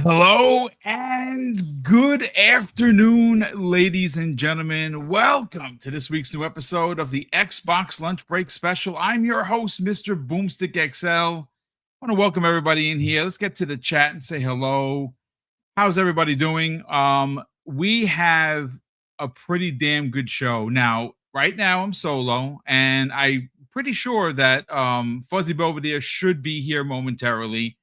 Hello and good afternoon, ladies and gentlemen. Welcome to this week's new episode of the Xbox Lunch Break Special. I'm your host, Mr. BoomStick XL. I want to welcome everybody in here. Let's get to the chat and say hello. How's everybody doing? We have a pretty damn good show. Now, right now I'm solo, and I'm pretty sure that Fuzzy Belvedere should be here momentarily.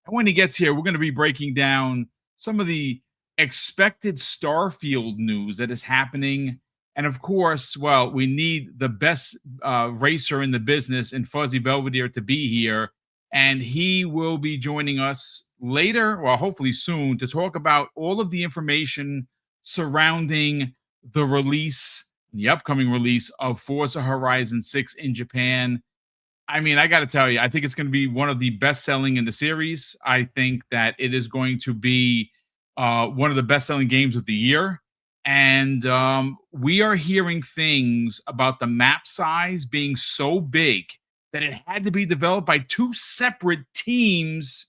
And when he gets here, we're going to be breaking down some of the expected Starfield news that is happening. And of course, well, we need the best racer in the business in Fuzzy Belvedere to be here. And he will be joining us later, well, hopefully soon, to talk about all of the information surrounding the release, the upcoming release of Forza Horizon 6 in Japan. I mean, I got to tell you, I think it's going to be one of the best selling in the series. I think that it is going to be one of the best selling games of the year. And we are hearing things about the map size being so big that it had to be developed by two separate teams.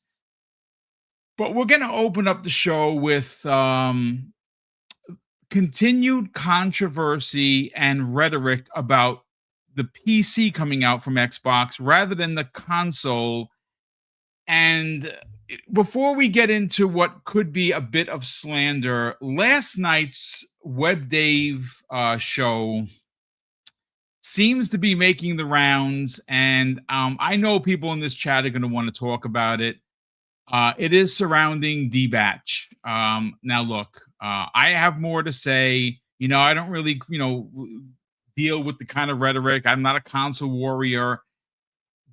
But we're going to open up the show with continued controversy and rhetoric about the PC coming out from Xbox rather than the console. And before we get into what could be a bit of slander, last night's Web Dave show seems to be making the rounds, and I know people in this chat are going to want to talk about it. It is surrounding Dee Batch. Now, look, I have more to say. You know, I don't really, deal with the kind of rhetoric. I'm not a console warrior,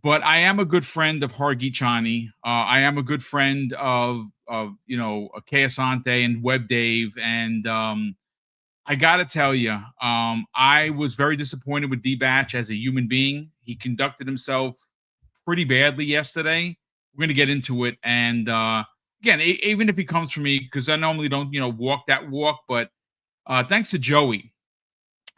but I am a good friend of Hargeet. I am a good friend of Kayasante and Web Dave, and I gotta tell you, I was very disappointed with Dee Batch as a human being. He conducted himself pretty badly yesterday. We're gonna get into it, and again, even if he comes from me, because I normally don't, walk that walk, but thanks to Joey,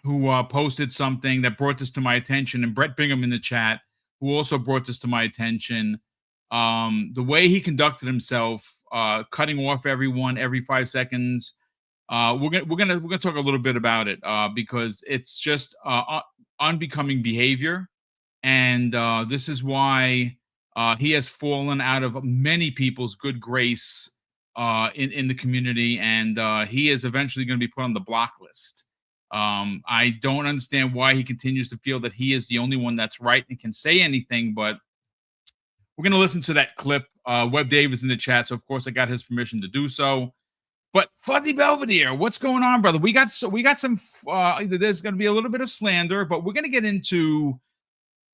who posted something that brought this to my attention, and Brett Bingham in the chat, who also brought this to my attention. The way he conducted himself, cutting off everyone every 5 seconds. We're gonna talk a little bit about it because it's just unbecoming behavior, and this is why he has fallen out of many people's good grace in the community, and he is eventually going to be put on the block list. I don't understand why he continues to feel that he is the only one that's right and can say anything, but we're going to listen to that clip. Web Dave is in the chat, so of course I got his permission to do so. But Fuzzy Belvedere, what's going on, brother? We got some. There's going to be a little bit of slander, but we're going to get into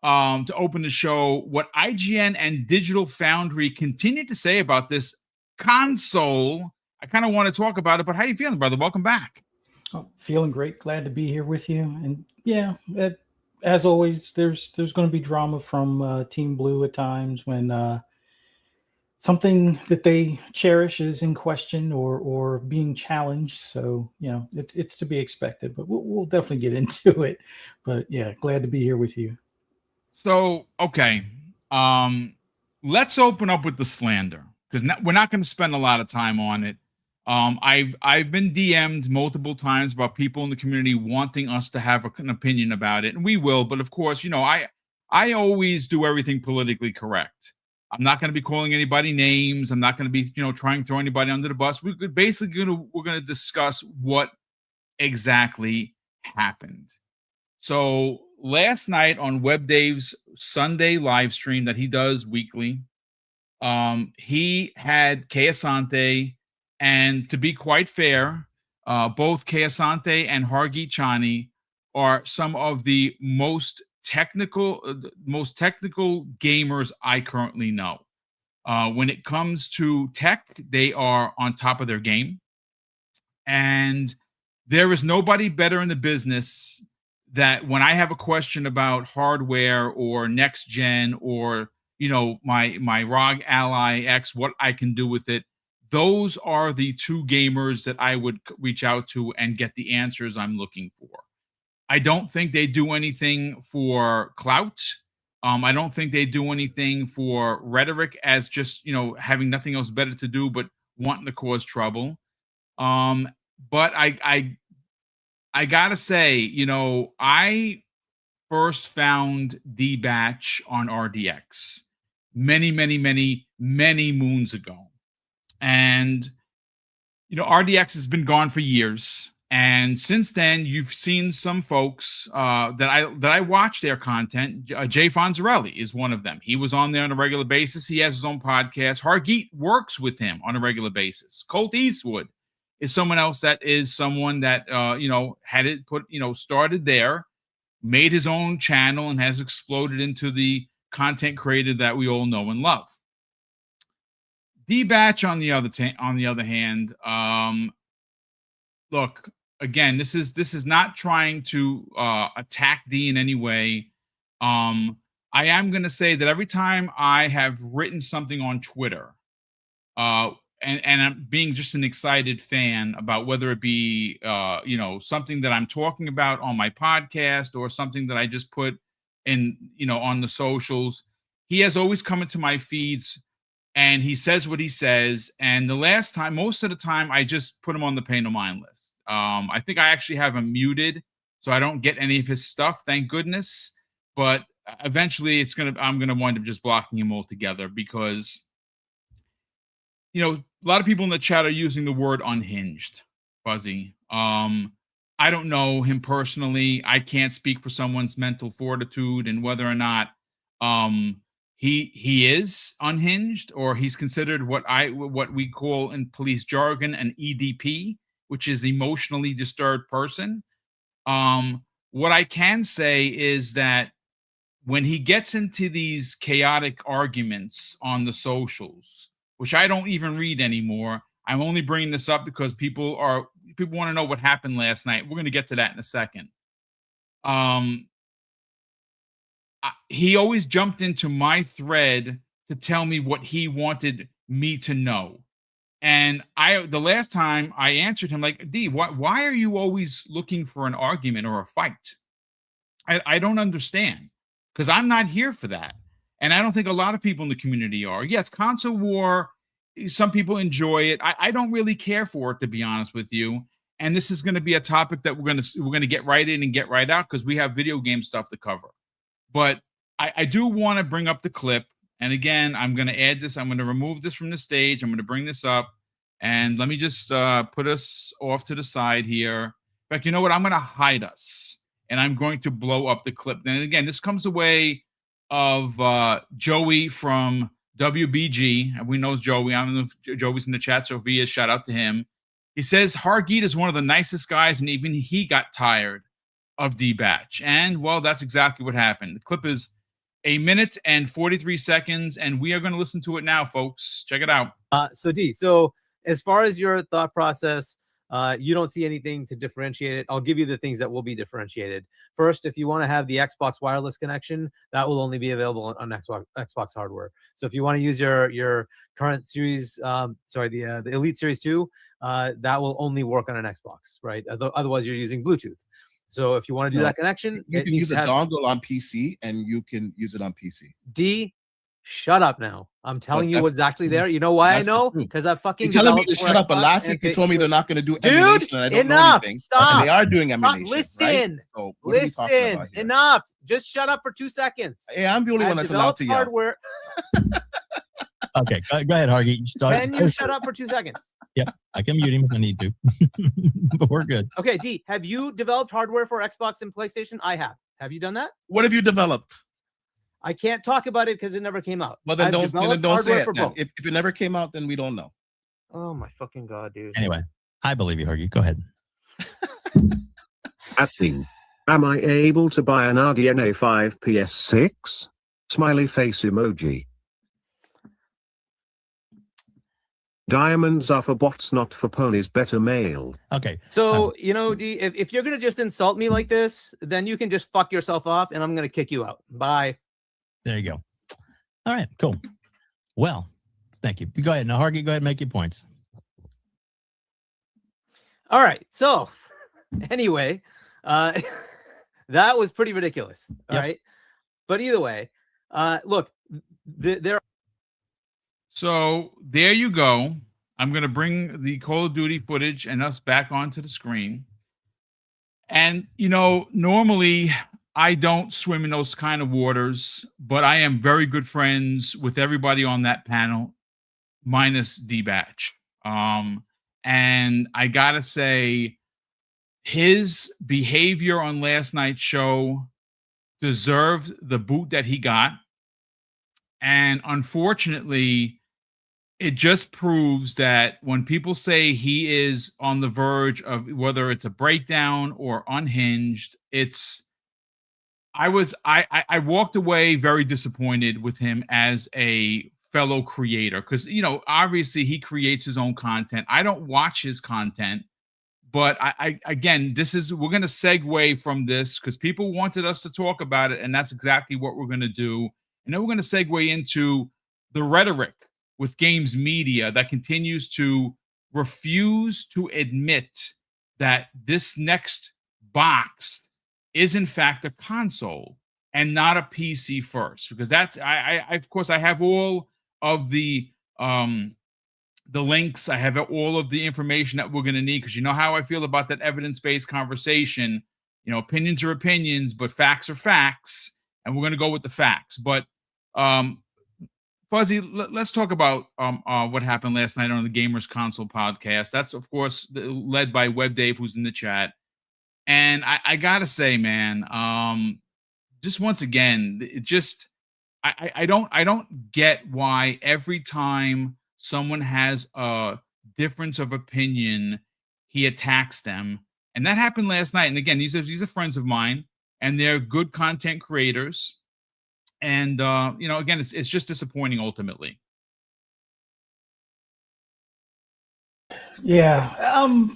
to open the show what IGN and Digital Foundry continue to say about this console. I kind of want to talk about it, but how you feeling, brother? Welcome back. Oh, feeling great. Glad to be here with you. And yeah, as always, there's going to be drama from Team Blue at times when something that they cherish is in question or being challenged. So it's to be expected. But we'll definitely get into it. But yeah, glad to be here with you. So okay, let's open up with the slander because we're not going to spend a lot of time on it. I've been DM'd multiple times about people in the community wanting us to have an opinion about it, and we will. But of course, I always do everything politically correct. I'm not going to be calling anybody names. I'm not going to be, trying to throw anybody under the bus. We're going to discuss what exactly happened. So last night on Web Dave's Sunday live stream that he does weekly, he had Kayasante. And to be quite fair, both Kayasante and Hargeet are some of the most technical gamers I currently know. When it comes to tech, they are on top of their game. And there is nobody better in the business that when I have a question about hardware or next gen or, my ROG Ally X, what I can do with it, those are the two gamers that I would reach out to and get the answers I'm looking for. I don't think they do anything for clout. I don't think they do anything for rhetoric as just, having nothing else better to do but wanting to cause trouble. But I gotta say, you know, I first found Dee Batch on RDX many moons ago. And, you know, RDX has been gone for years. And since then, you've seen some folks that I watch their content. Jay Fonzarelli is one of them. He was on there on a regular basis. He has his own podcast. Hargeet works with him on a regular basis. Colt Eastwood is someone else that is someone that you know, had it put, you know, started there, made his own channel, and has exploded into the content creator that we all know and love. Dee Batch, on the other hand, look, again, this is not trying to attack Dee in any way. I am going to say that every time I have written something on Twitter, and I'm being just an excited fan about whether it be you know, something that I'm talking about on my podcast or something that I just put in, you know, on the socials, he has always come into my feeds and he says what he says. And the last time, most of the time, I just put him on the pay no mind list. I think I actually have him muted, so I don't get any of his stuff, thank goodness. But eventually I'm gonna wind up just blocking him altogether because, you know, a lot of people in the chat are using the word unhinged, Fuzzy. I don't know him personally. I can't speak for someone's mental fortitude and whether or not he is unhinged, or he's considered what we call in police jargon an EDP, which is emotionally disturbed person. What I can say is that when he gets into these chaotic arguments on the socials, which I don't even read anymore, I'm only bringing this up because people want to know what happened last night. We're going to get to that in a second. He always jumped into my thread to tell me what he wanted me to know. And the last time I answered him, like, D, why are you always looking for an argument or a fight? I don't understand, because I'm not here for that. And I don't think a lot of people in the community are. Yes, console war, some people enjoy it. I don't really care for it, to be honest with you. And this is going to be a topic that we're going to get right in and get right out, because we have video game stuff to cover. But I do want to bring up the clip. And again, I'm going to add this. I'm going to remove this from the stage. I'm going to bring this up. And let me just put us off to the side here. In fact, you know what? I'm going to hide us. And I'm going to blow up the clip. And again, this comes the way of Joey from WBG. And we know Joey. I don't know if Joey's in the chat, so via shout out to him. He says Hargeet is one of the nicest guys, and even he got tired of Dee Batch. And, well, that's exactly what happened. The clip is 1 minute and 43 seconds, and we are going to listen to it now, folks. Check it out. So, Dee, so as far as your thought process, you don't see anything to differentiate it. I'll give you the things that will be differentiated. First, if you want to have the Xbox wireless connection, that will only be available on Xbox hardware. So if you want to use your current series, the Elite Series 2, that will only work on an Xbox, right? Otherwise, you're using Bluetooth. So if you want to do that connection, you can use a dongle on PC, and you can use it on PC. D, shut up now. I'm telling you what's actually there. You know why I know? Because I fucking You're telling me to shut up, but last week you told me they're not going to do emulation, and I don't know anything. Stop. And they are doing emulation. Listen. Right? So listen. Enough. Just shut up for 2 seconds. Yeah, I'm the only one that's allowed to yell. Hardware. Okay, go ahead, Hargeet. Can you shut up for 2 seconds? Yep, I can mute him if I need to, but we're good. Okay, D, have you developed hardware for Xbox and PlayStation? I have. Have you done that? What have you developed? I can't talk about it because it never came out. Well, then don't say it. Then. If it never came out, then we don't know. Oh my fucking God, dude. Anyway, I believe you, Hargeet. Go ahead. Asking, am I able to buy an RDNA 5 PS6? Smiley face emoji. Diamonds are for bots, not for ponies. Better mail. Okay. So, you know, D, if you're going to just insult me like this, then you can just fuck yourself off and I'm going to kick you out. Bye. There you go. All right, cool. Well, thank you. Go ahead. Now, Hargeet, go ahead and make your points. All right. So, anyway, that was pretty ridiculous. All right. But either way, look, there. So there you go. I'm going to bring the Call of Duty footage and us back onto the screen. And, normally I don't swim in those kind of waters, but I am very good friends with everybody on that panel, minus Dee Batch. And I got to say, his behavior on last night's show deserved the boot that he got. And unfortunately, it just proves that when people say he is on the verge of whether it's a breakdown or unhinged, I walked away very disappointed with him as a fellow creator because, obviously he creates his own content. I don't watch his content, but again, we're going to segue from this because people wanted us to talk about it, and that's exactly what we're going to do. And then we're going to segue into the rhetoric with games media that continues to refuse to admit that this next box is in fact a console and not a PC first, because that's of course I have all of the links. I have all of the information that we're going to need, because you know how I feel about that evidence-based conversation. Opinions are opinions, but facts are facts, and we're going to go with the facts. But Fuzzy, let's talk about what happened last night on the Gamers Console podcast. That's, of course, led by Web Dave, who's in the chat. And I gotta say, man, just once again, I don't get why every time someone has a difference of opinion, he attacks them. And that happened last night. And again, these are friends of mine, and they're good content creators. And again, it's just disappointing ultimately. Yeah.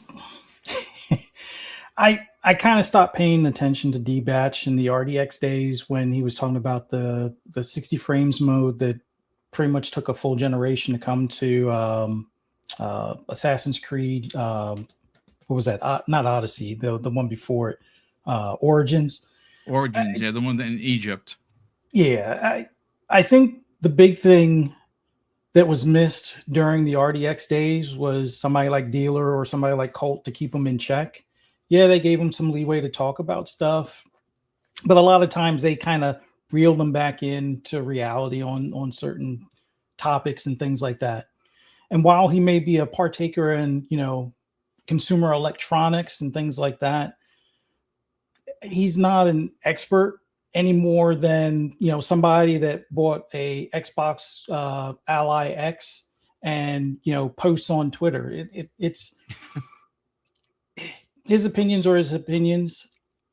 I kind of stopped paying attention to Dee Batch in the RDX days when he was talking about the 60 frames mode that pretty much took a full generation to come to Assassin's Creed. What was that? Not Odyssey, the one before it, Origins. Origins, yeah, the one in Egypt. Yeah, I think the big thing that was missed during the RDX days was somebody like Dealer or somebody like Colt to keep them in check. Yeah, they gave them some leeway to talk about stuff, but a lot of times they kind of reeled them back into reality on certain topics and things like that. And while he may be a partaker in, consumer electronics and things like that, he's not an expert any more than, somebody that bought a Xbox Ally X and, posts on Twitter. It's his opinions are his opinions.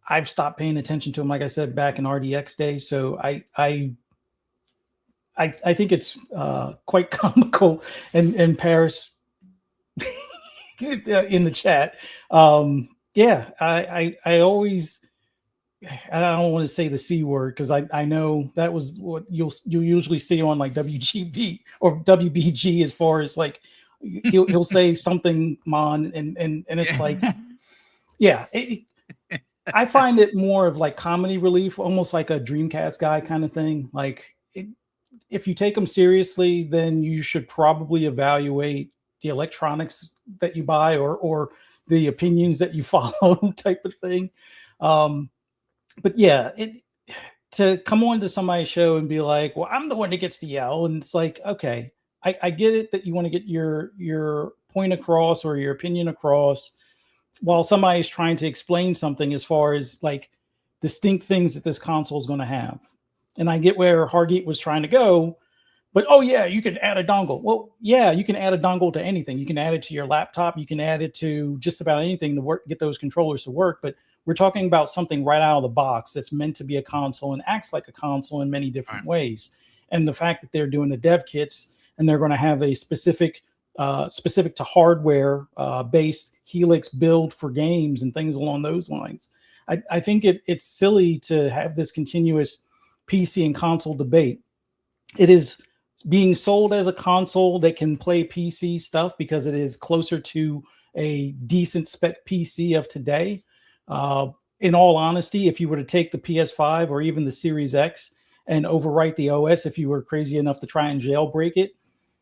I've stopped paying attention to him, like I said, back in RDX days. So I think it's quite comical. And Paris in the chat. I always, I don't want to say the C word because I know that was what you'll usually see on like WGB or WBG, as far as like he'll say something, Mon, and it's like, yeah, I find it more of like comedy relief, almost like a Dreamcast guy kind of thing. Like if you take him seriously, then you should probably evaluate the electronics that you buy or the opinions that you follow type of thing. But yeah, to come on to somebody's show and be like, well, I'm the one that gets to yell. And it's like, okay, I get it that you want to get your point across or your opinion across while somebody's trying to explain something as far as like distinct things that this console is going to have. And I get where Hargeet was trying to go, but oh yeah, you can add a dongle. Well, yeah, you can add a dongle to anything. You can add it to your laptop. You can add it to just about anything to work, get those controllers to work. But we're talking about something right out of the box that's meant to be a console and acts like a console in many different ways. And the fact that they're doing the dev kits and they're going to have a specific to hardware based Helix build for games and things along those lines. I think it's silly to have this continuous PC and console debate. It is being sold as a console that can play PC stuff because it is closer to a decent spec PC of today. In all honesty, if you were to take the PS5 or even the Series X and overwrite the OS, if you were crazy enough to try and jailbreak it,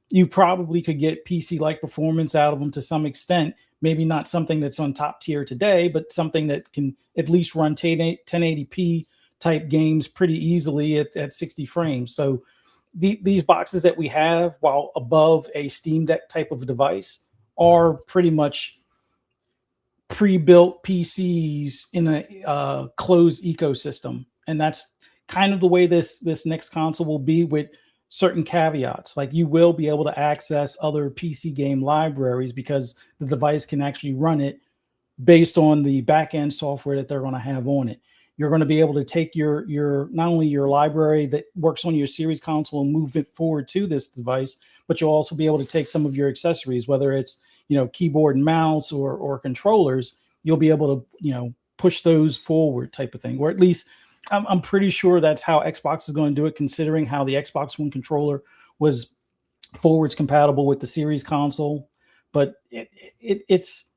you probably could get PC-like performance out of them to some extent. Maybe not something that's on top tier today, but something that can at least run 1080p type games pretty easily at 60 frames. So these boxes that we have, while above a Steam Deck type of device, are pretty much pre-built PCs in a closed ecosystem. And that's kind of the way this next console will be, with certain caveats. Like, you will be able to access other PC game libraries because the device can actually run it based on the back-end software that they're going to have on it. You're going to be able to take your not only your library that works on your series console and move it forward to this device, but you'll also be able to take some of your accessories, whether it's, you know, keyboard and mouse or controllers. You'll be able to, you know, push those forward type of thing, or at least I'm pretty sure that's how Xbox is going to do it, considering how the Xbox One controller was forwards compatible with the series console. But it's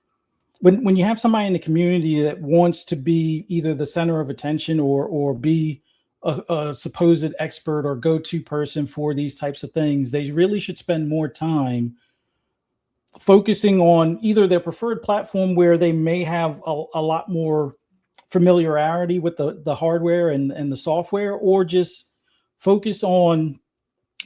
when you have somebody in the community that wants to be either the center of attention or be a supposed expert or go-to person for these types of things, they really should spend more time focusing on either their preferred platform, where they may have a lot more familiarity with the hardware and the software, or just focus on,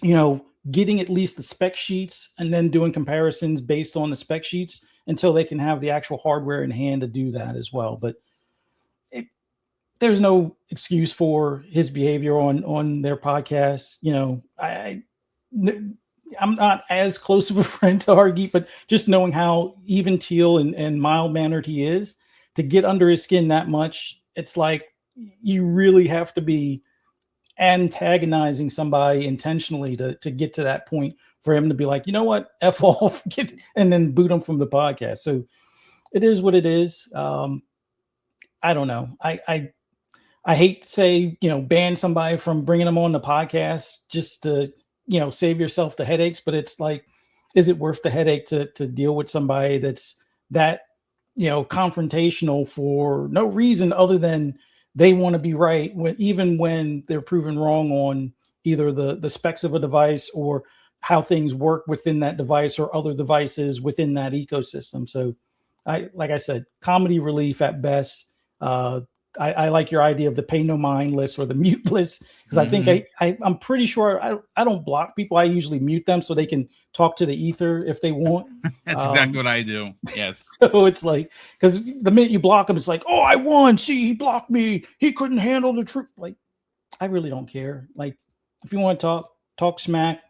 you know, getting at least the spec sheets and then doing comparisons based on the spec sheets until they can have the actual hardware in hand to do that as well. But there's no excuse for his behavior on their podcast. You know, I'm not as close of a friend to Hargeet, but just knowing how even keel and mild-mannered he is, to get under his skin that much, it's like you really have to be antagonizing somebody intentionally to get to that point for him to be like, you know what, F off, and then boot him from the podcast. So it is what it is. I don't know. I hate to say, you know, ban somebody from bringing them on the podcast just to, you know, save yourself the headaches, but it's like, is it worth the headache to deal with somebody that's that, you know, confrontational for no reason other than they want to be right, even when they're proven wrong on either the specs of a device or how things work within that device or other devices within that ecosystem. So like I said, comedy relief at best. I like your idea of the pay no mind list or the mute list, because I think I'm pretty sure I don't block people. I usually mute them so they can talk to the ether if they want. That's exactly what I do. Yes. So it's like, because the minute you block them, it's like, oh, I won. See, he blocked me. He couldn't handle the truth. Like, I really don't care. Like, if you want to talk smack,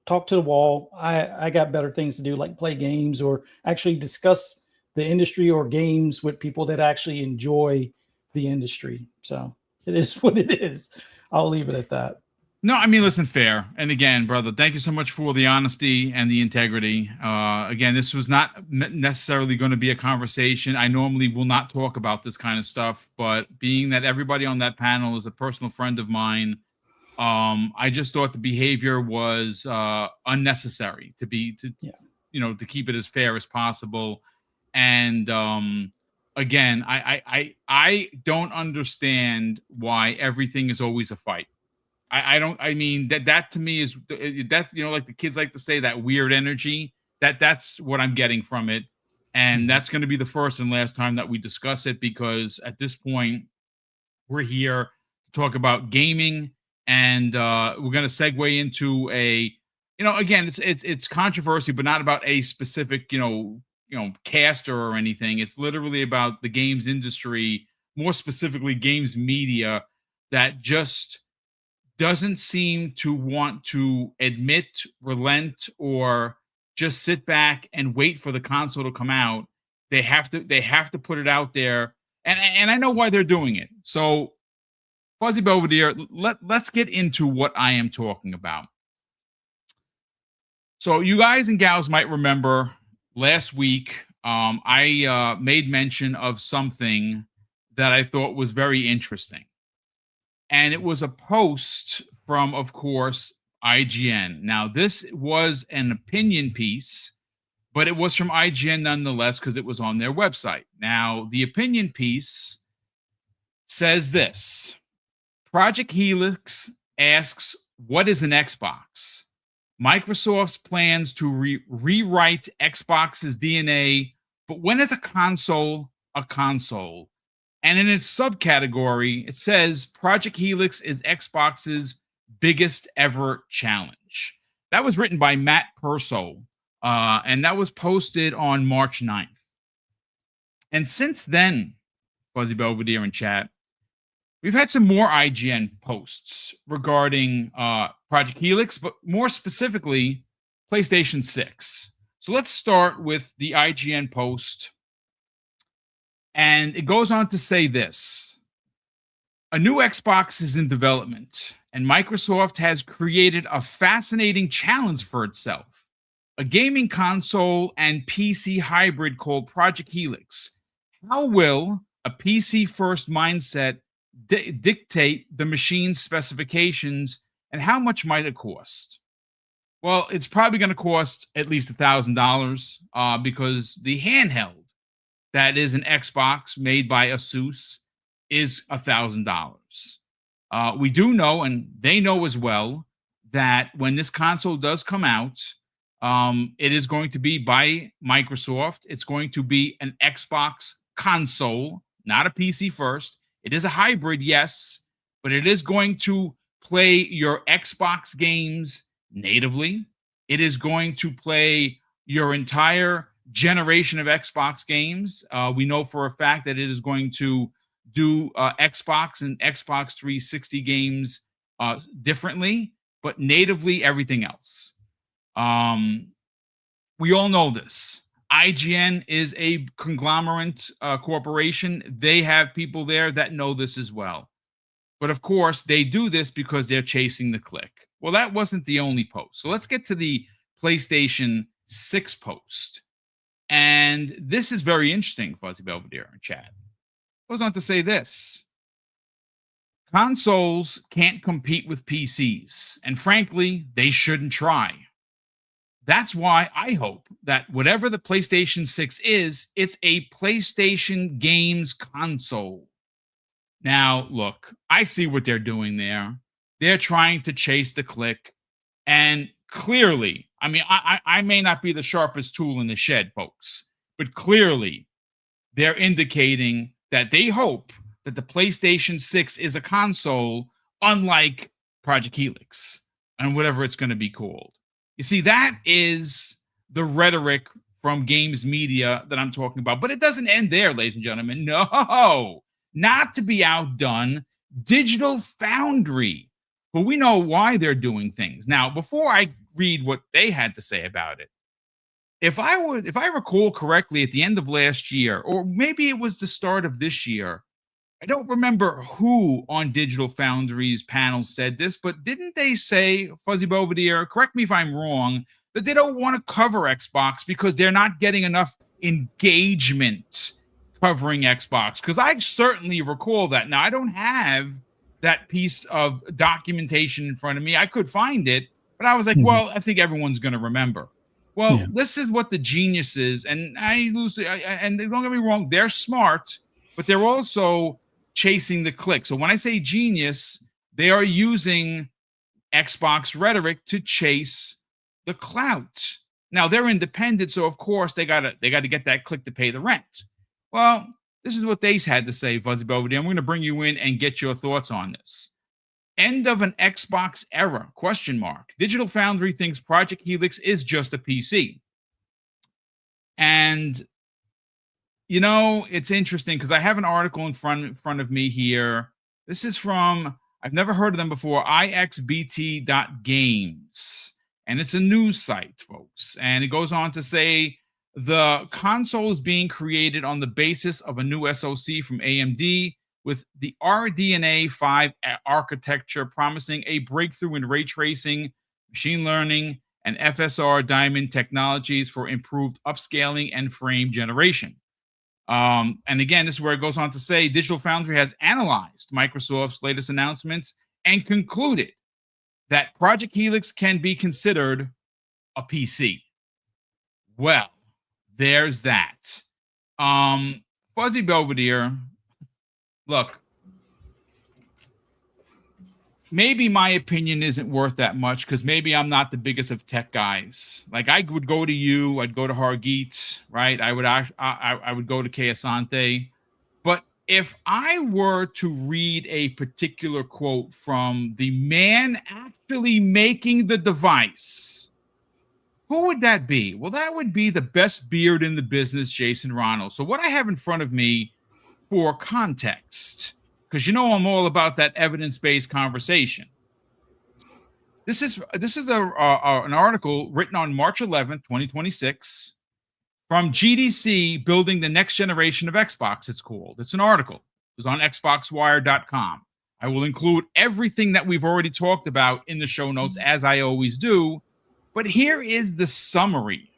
talk to the wall. I got better things to do, like play games or actually discuss the industry or games with people that actually enjoy the industry. So it is what it is. I'll leave it at that. No, I mean, listen, fair. And again, brother, thank you so much for the honesty and the integrity. Again, this was not necessarily going to be a conversation. I normally will not talk about this kind of stuff, but being that everybody on that panel is a personal friend of mine, I just thought the behavior was unnecessary to keep it as fair as possible. And again, I don't understand why everything is always a fight. I mean, that to me is that's, you know, like the kids like to say, that weird energy. That's what I'm getting from it. And that's going to be the first and last time that we discuss it, because at this point we're here to talk about gaming, and we're going to segue into again, it's controversy, but not about a specific, caster or anything. It's literally about the games industry, more specifically games media, that just doesn't seem to want to admit, relent, or just sit back and wait for the console to come out. They have to put it out there, and I know why they're doing it. So, Fuzzy Belvedere, let's get into what I am talking about. So, you guys and gals might remember last week, I made mention of something that I thought was very interesting. And it was a post from, of course, IGN. Now, this was an opinion piece, but it was from IGN nonetheless, because it was on their website. Now, the opinion piece says this: Project Helix asks, what is an Xbox? Microsoft's plans to rewrite Xbox's DNA, but when is a console a console? And in its subcategory, it says Project Helix is Xbox's biggest ever challenge. That was written by Matt Purcell, and that was posted on March 9th. And since then, Fuzzy Belvedere in chat, we've had some more IGN posts regarding Project Helix, but more specifically, PlayStation 6. So let's start with the IGN post. And it goes on to say this. A new Xbox is in development, and Microsoft has created a fascinating challenge for itself. A gaming console and PC hybrid called Project Helix. How will a PC-first mindset dictate the machine's specifications, and how much might it cost? Well, it's probably going to cost at least $1,000 because the handheld that is an Xbox made by Asus is $1,000. We do know, and they know as well, that when this console does come out, it is going to be by Microsoft. It's going to be an Xbox console, not a PC first. It is a hybrid, yes, but it is going to play your Xbox games natively. It is going to play your entire generation of Xbox games. We know for a fact that it is going to do Xbox and Xbox 360 games differently, but natively everything else. We all know this. IGN is a conglomerate corporation. They have people there that know this as well. But of course, they do this because they're chasing the click. Well, that wasn't the only post. So let's get to the PlayStation 6 post. And this is very interesting, Fuzzy Belvedere in chat. Goes on to say this. Consoles can't compete with PCs. And frankly, they shouldn't try. That's why I hope that whatever the PlayStation 6 is, it's a PlayStation games console. Now, look, I see what they're doing there. They're trying to chase the click. And clearly, I mean, I may not be the sharpest tool in the shed, folks, but clearly they're indicating that they hope that the PlayStation 6 is a console, unlike Project Helix and whatever it's going to be called. You see, that is the rhetoric from games media that I'm talking about. But it doesn't end there, ladies and gentlemen. No, not to be outdone. Digital Foundry, who we know why they're doing things. Now, before I read what they had to say about it, if I recall correctly, at the end of last year, or maybe it was the start of this year, I don't remember who on Digital Foundry's panel said this, but didn't they say, Fuzzy Belvedere, correct me if I'm wrong, that they don't want to cover Xbox because they're not getting enough engagement covering Xbox? Because I certainly recall that. Now, I don't have that piece of documentation in front of me. I could find it, but I was like, well, I think everyone's going to remember. Well, this is what the genius is, and and don't get me wrong, they're smart, but they're also chasing the click. So when I say genius, they are using Xbox rhetoric to chase the clout. Now they're independent, so of course they gotta get that click to pay the rent. Well, this is what they had to say, Fuzzy Belvedere. I'm going to bring you in and get your thoughts on this. End of an Xbox era? ? Digital Foundry thinks Project Helix is just a PC. And you know, it's interesting because I have an article in front of me here. This is from, I've never heard of them before, ixbt.games. And it's a news site, folks. And it goes on to say the console is being created on the basis of a new SoC from AMD with the RDNA 5 architecture promising a breakthrough in ray tracing, machine learning, and FSR diamond technologies for improved upscaling and frame generation. And again, this is where it goes on to say Digital Foundry has analyzed Microsoft's latest announcements and concluded that Project Helix can be considered a PC. Well, there's that. Fuzzy Belvedere, look, maybe my opinion isn't worth that much because maybe I'm not the biggest of tech guys. Like I would go to you, I'd go to Hargeet, right? I would go to Keasante. But if I were to read a particular quote from the man actually making the device, who would that be? Well, that would be the best beard in the business, Jason Ronald. So what I have in front of me for context, because you know I'm all about that evidence-based conversation. This is an article written on March 11th, 2026 from GDC, Building the Next Generation of Xbox, it's called. It's an article. It's on xboxwire.com. I will include everything that we've already talked about in the show notes, as I always do. But here is the summary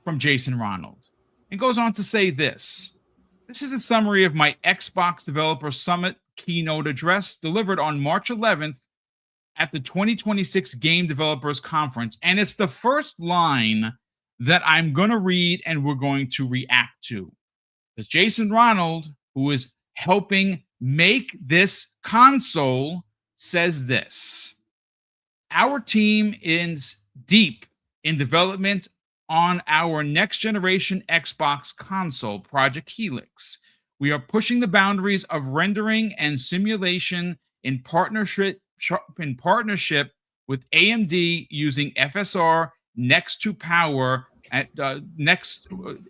from Jason Ronald. It goes on to say this. This is a summary of my Xbox Developer Summit keynote address delivered on March 11th at the 2026 Game Developers Conference. And it's the first line that I'm going to read and we're going to react to. It's Jason Ronald, who is helping make this console, says this. Our team is deep in development on our next generation Xbox console, Project Helix. We are pushing the boundaries of rendering and simulation in partnership with AMD using FSR next to power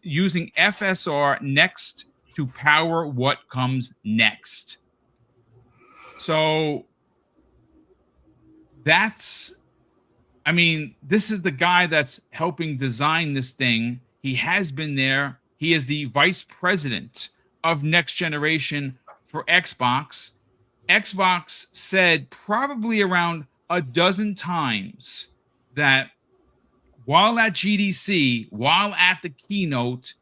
using FSR next to power what comes next. So that's, I mean, this is the guy that's helping design this thing. He has been there. He is the vice president of next generation for Xbox. Xbox said probably around a dozen times that while at GDC, while at the keynote,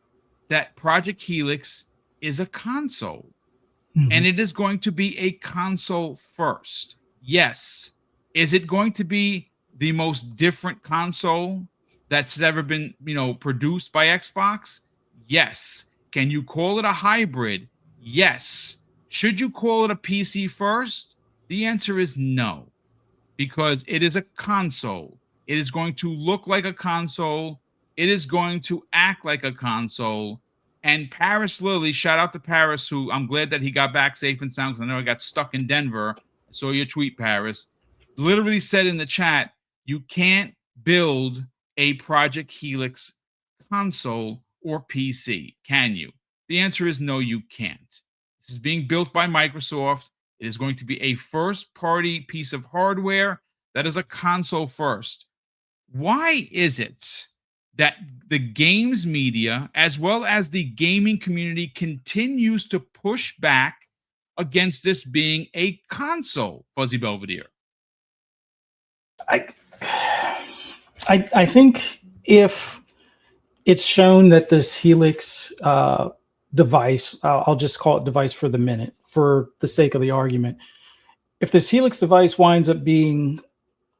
that Project Helix is a console. And it is going to be a console first. Yes. Is it going to be the most different console that's ever been, produced by Xbox? Yes. Can you call it a hybrid? Yes. Should you call it a PC first? The answer is no, because it is a console. It is going to look like a console. It is going to act like a console. And Paris Lilly, shout out to Paris, who I'm glad that he got back safe and sound, because I know he got stuck in Denver. I saw your tweet, Paris. Literally said in the chat, you can't build a Project Helix console or PC, can you? The answer is no, you can't. This is being built by Microsoft. It is going to be a first-party piece of hardware that is a console first. Why is it that the games media, as well as the gaming community, continues to push back against this being a console, Fuzzy Belvedere? I think if it's shown that this Helix device, I'll just call it device for the minute, for the sake of the argument. If this Helix device winds up being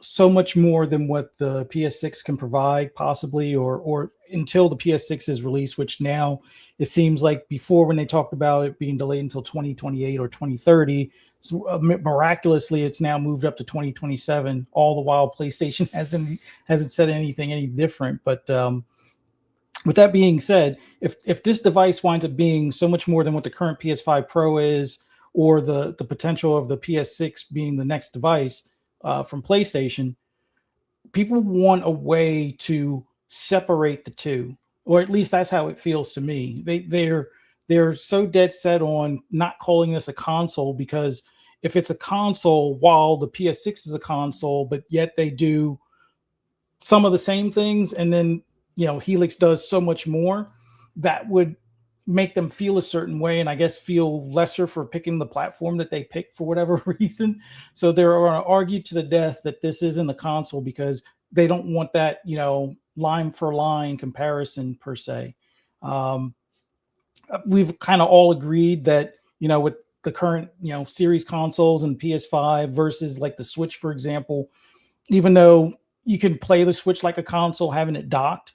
so much more than what the PS6 can provide, possibly, or until the PS6 is released, which now it seems like before, when they talked about it being delayed until 2028 or 2030, so miraculously it's now moved up to 2027. All the while PlayStation hasn't said anything any different. But with that being said, if this device winds up being so much more than what the current PS5 Pro is, or the potential of the PS6 being the next device from PlayStation, people want a way to separate the two, or at least that's how it feels to me. They're so dead set on not calling this a console, because if it's a console, while the PS6 is a console, but yet they do some of the same things, and then Helix does so much more, that would make them feel a certain way, and I guess feel lesser for picking the platform that they picked for whatever reason. So they're going to argue to the death that this isn't a console because they don't want that, line for line comparison per se. We've kind of all agreed that, with the current, series consoles and PS5 versus like the Switch, for example, even though you can play the Switch like a console, having it docked,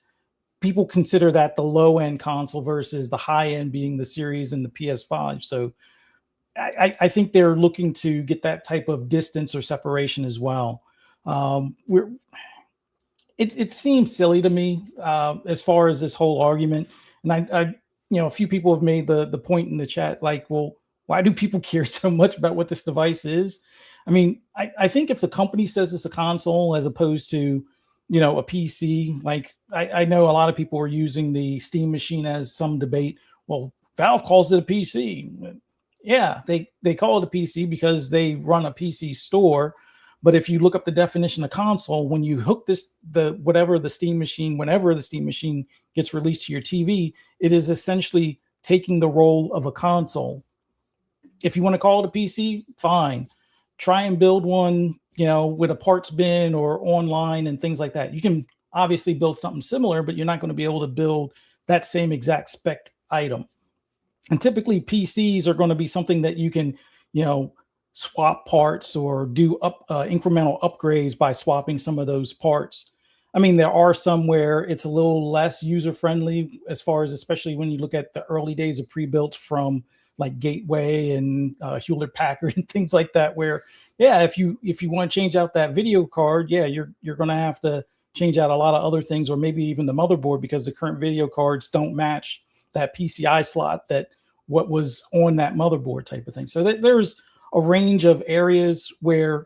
people consider that the low end console versus the high end being the series and the PS5. So I think they're looking to get that type of distance or separation as well. It seems silly to me as far as this whole argument. And I a few people have made the point in the chat, like, well, why do people care so much about what this device is? I mean, I think if the company says it's a console as opposed to, a PC, like I know a lot of people are using the Steam machine as some debate. Well, Valve calls it a PC. Yeah, they call it a PC because they run a PC store. But if you look up the definition of console, when you hook whenever the Steam machine gets released to your TV, it is essentially taking the role of a console. If you want to call it a PC, fine. Try and build one, with a parts bin or online and things like that. You can obviously build something similar, but you're not going to be able to build that same exact spec item. And typically PCs are going to be something that you can, swap parts or do incremental upgrades by swapping some of those parts. I mean, there are some where it's a little less user-friendly as far as, especially when you look at the early days of pre-built from like Gateway and Hewlett-Packard and things like that, where, yeah, if you want to change out that video card, yeah, you're going to have to change out a lot of other things, or maybe even the motherboard, because the current video cards don't match that PCI slot that what was on that motherboard type of thing. So there's a range of areas where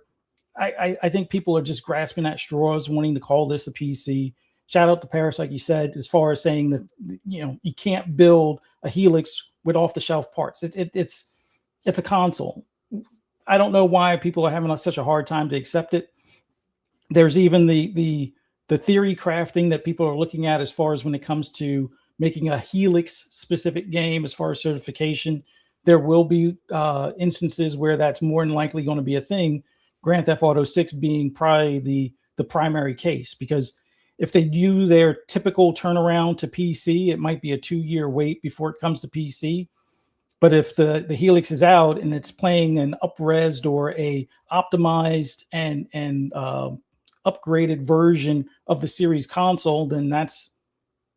I think people are just grasping at straws, wanting to call this a PC. Shout out to Paris, like you said, as far as saying that, you can't build a Helix with off-the-shelf parts. It's a console. I don't know why people are having such a hard time to accept it. There's even the theory crafting that people are looking at as far as when it comes to making a Helix specific game as far as certification. There will be instances where that's more than likely going to be a thing. Grand Theft Auto 6 being probably the primary case, because if they do their typical turnaround to PC, it might be a 2-year wait before it comes to PC. But if the Helix is out and it's playing an up-resed or a optimized and upgraded version of the series console, then that's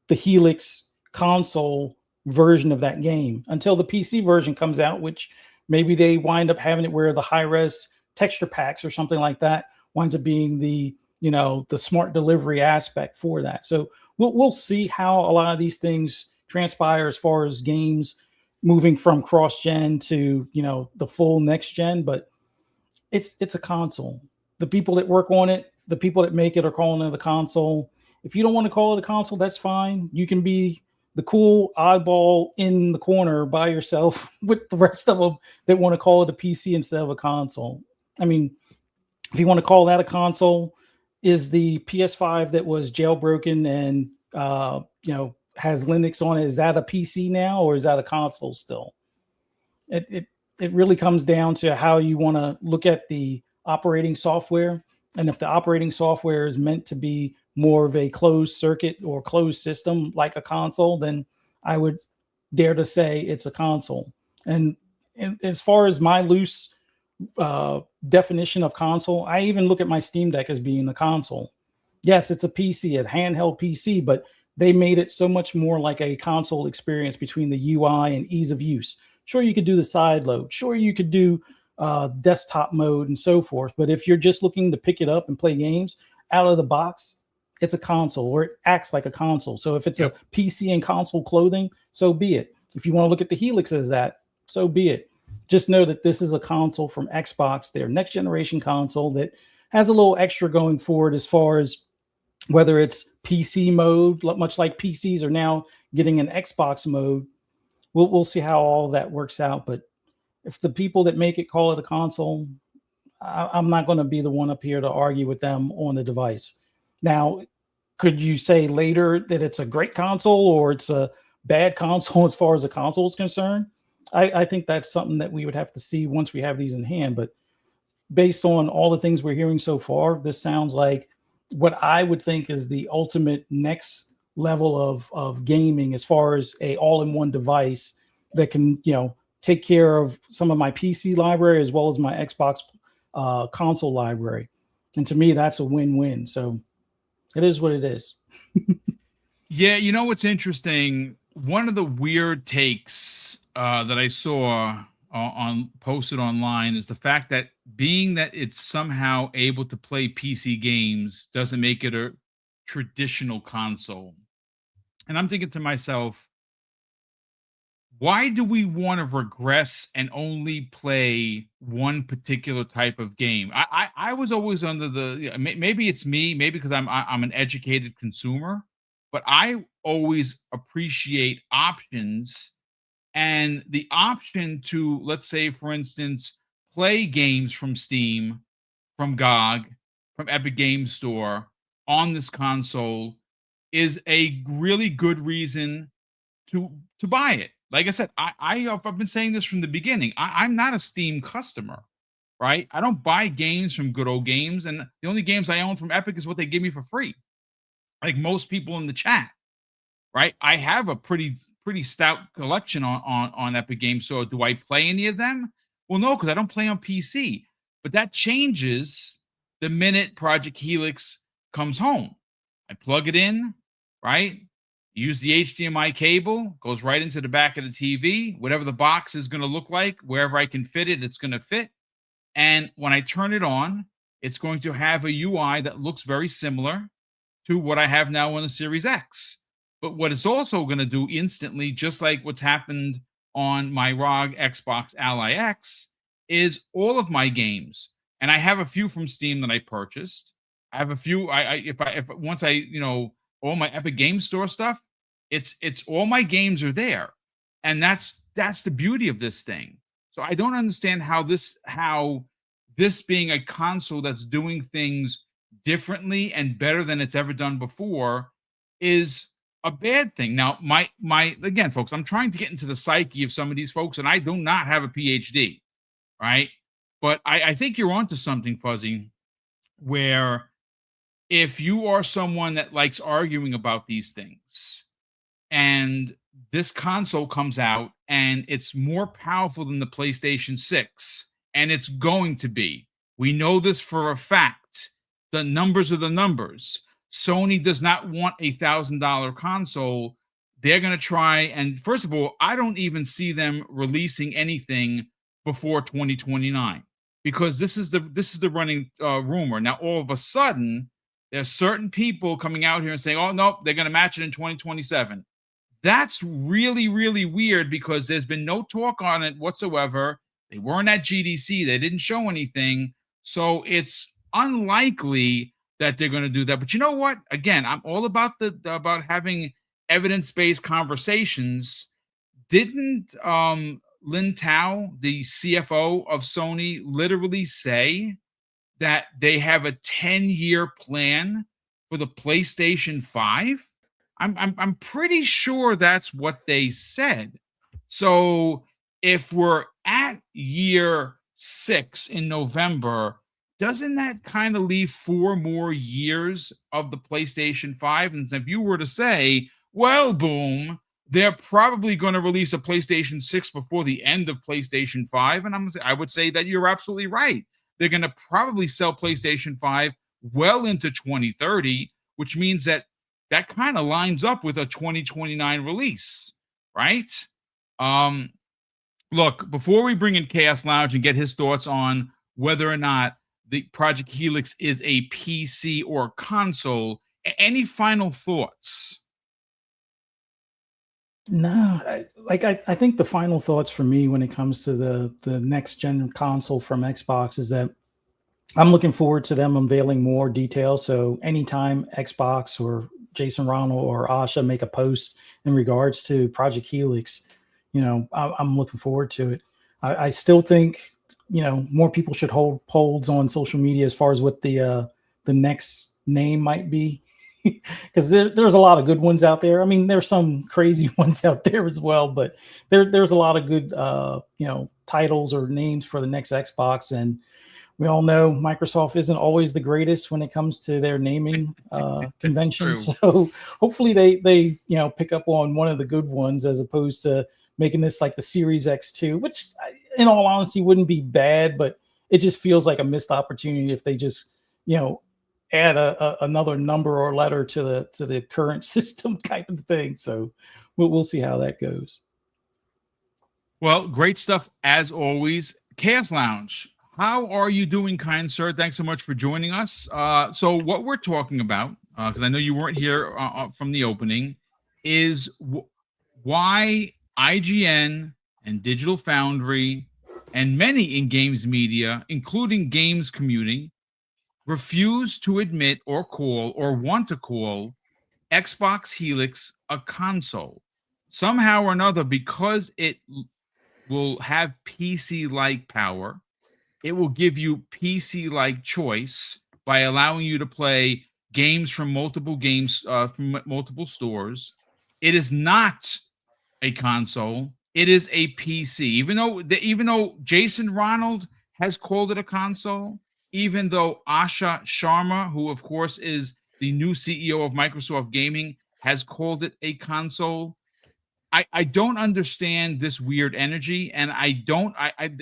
the Helix console version of that game until the PC version comes out, which maybe they wind up having it where the high-res texture packs or something like that winds up being the smart delivery aspect for that. So we'll see how a lot of these things transpire as far as games moving from cross-gen to, the full next gen, but it's a console. The people that work on it, the people that make it are calling it a console. If you don't want to call it a console, that's fine. You can be the cool oddball in the corner by yourself with the rest of them that want to call it a PC instead of a console. I mean, if you want to call that a console, is the PS5 that was jailbroken and has Linux on it, is that a PC now, or is that a console still? It really comes down to how you want to look at the operating software. And if the operating software is meant to be more of a closed circuit or closed system like a console, then I would dare to say it's a console. And as far as my loose definition of console, I even look at my Steam Deck as being a console. Yes, it's a PC, a handheld PC, but they made it so much more like a console experience between the UI and ease of use. Sure, you could do the side load. Sure, you could do desktop mode and so forth. But if you're just looking to pick it up and play games out of the box, it's a console, or it acts like a console. So if it's a PC and console clothing, so be it. If you want to look at the Helix as that, so be it. Just know that this is a console from Xbox, their next generation console that has a little extra going forward as far as whether it's PC mode, much like PCs are now getting an Xbox mode. We'll see how all that works out. But if the people that make it call it a console, I'm not going to be the one up here to argue with them on the device. Now, could you say later that it's a great console or it's a bad console as far as a console is concerned? I think that's something that we would have to see once we have these in hand. But based on all the things we're hearing so far, this sounds like what I would think is the ultimate next level of gaming as far as a all-in-one device that can, take care of some of my PC library as well as my Xbox console library. And to me, that's a win-win. So it is what it is. Yeah, what's interesting? One of the weird takes that I saw on posted online is the fact that being that it's somehow able to play PC games doesn't make it a traditional console. And I'm thinking to myself, why do we want to regress and only play one particular type of game? I was always under the maybe it's me, maybe because I'm an educated consumer, but I always appreciate options, and the option to, let's say, for instance, play games from Steam, from GOG, from Epic Games Store on this console is a really good reason to buy it. Like I said, I've been saying this from the beginning. I'm not a Steam customer, right? I don't buy games from Good Old Games, and the only games I own from Epic is what they give me for free. Like most people in the chat, right? I have a pretty stout collection on Epic Games. So do I play any of them? Well, no, because I don't play on PC. But that changes the minute Project Helix comes home. I plug it in, right? Use the HDMI cable, goes right into the back of the TV. Whatever the box is going to look like, wherever I can fit it, it's going to fit. And when I turn it on, it's going to have a UI that looks very similar to what I have now on the Series X. But what it's also going to do instantly, just like what's happened on my ROG Xbox Ally X, is all of my games. And I have a few from Steam that I purchased. I have a few. If once I all my Epic Games Store stuff, it's all my games are there, and that's the beauty of this thing. So I don't understand how this being a console that's doing things differently and better than it's ever done before is a bad thing. Now, my again, folks, I'm trying to get into the psyche of some of these folks, and I do not have a PhD, right? But I think you're onto something, Fuzzy, where if you are someone that likes arguing about these things and this console comes out and it's more powerful than the PlayStation 6, and it's going to be, we know this for a fact. The numbers are the numbers. Sony does not want a $1,000 console. They're going to try. And first of all, I don't even see them releasing anything before 2029, because this is the running rumor. Now, all of a sudden, there's certain people coming out here and saying, oh, no, they're going to match it in 2027. That's really, really weird, because there's been no talk on it whatsoever. They weren't at GDC. They didn't show anything. So it's unlikely that they're going to do that. But you know what? Again, I'm all about about having evidence-based conversations. Didn't Lin Tao, the CFO of Sony, literally say that they have a 10-year plan for the PlayStation 5? I'm pretty sure that's what they said. So if we're at year 6 in November, doesn't that kind of leave 4 more years of the PlayStation 5? And if you were to say, well, Boom, they're probably going to release a PlayStation 6 before the end of PlayStation 5, and I would say that you're absolutely right. They're going to probably sell PlayStation 5 well into 2030, which means that kind of lines up with a 2029 release, right? Look, before we bring in Chaos Lounge and get his thoughts on whether or not the Project Helix is a PC or a console, any final thoughts? No, I think the final thoughts for me when it comes to the next gen console from Xbox is that I'm looking forward to them unveiling more details. So anytime Xbox or Jason Ronald or Asha make a post in regards to Project Helix, I'm looking forward to it. I still think, more people should hold polls on social media as far as what the next name might be, because there's a lot of good ones out there. I mean, there's some crazy ones out there as well, but there's a lot of good titles or names for the next Xbox. And we all know Microsoft isn't always the greatest when it comes to their naming conventions. So hopefully they pick up on one of the good ones as opposed to making this like the Series X2, which in all honesty wouldn't be bad, but it just feels like a missed opportunity if they just add another number or letter to the current system type of thing. So we'll see how that goes. Well, great stuff as always. Chaos Lounge, how are you doing, kind sir? Thanks so much for joining us. So what we're talking about, because I know you weren't here from the opening, is why IGN and Digital Foundry and many in games media, including games community, refuse to admit or call or want to call Xbox Helix a console. Somehow or another, because it will have PC-like power, it will give you PC-like choice by allowing you to play games from multiple stores. It is not a console. It is a PC. Even though Jason Ronald has called it a console, even though Asha Sharma, who of course is the new CEO of Microsoft Gaming, has called it a console, I don't understand this weird energy, and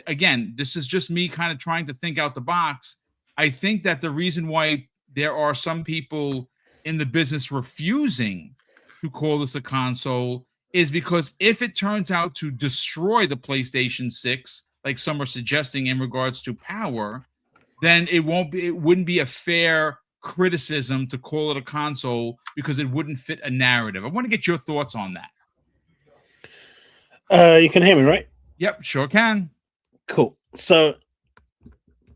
again, this is just me kind of trying to think out the box. I think that the reason why there are some people in the business refusing to call this a console is because if it turns out to destroy the PlayStation 6, like some are suggesting in regards to power, then it wouldn't be a fair criticism to call it a console because it wouldn't fit a narrative. I want to get your thoughts on that. You can hear me, right? Yep, sure can. Cool. So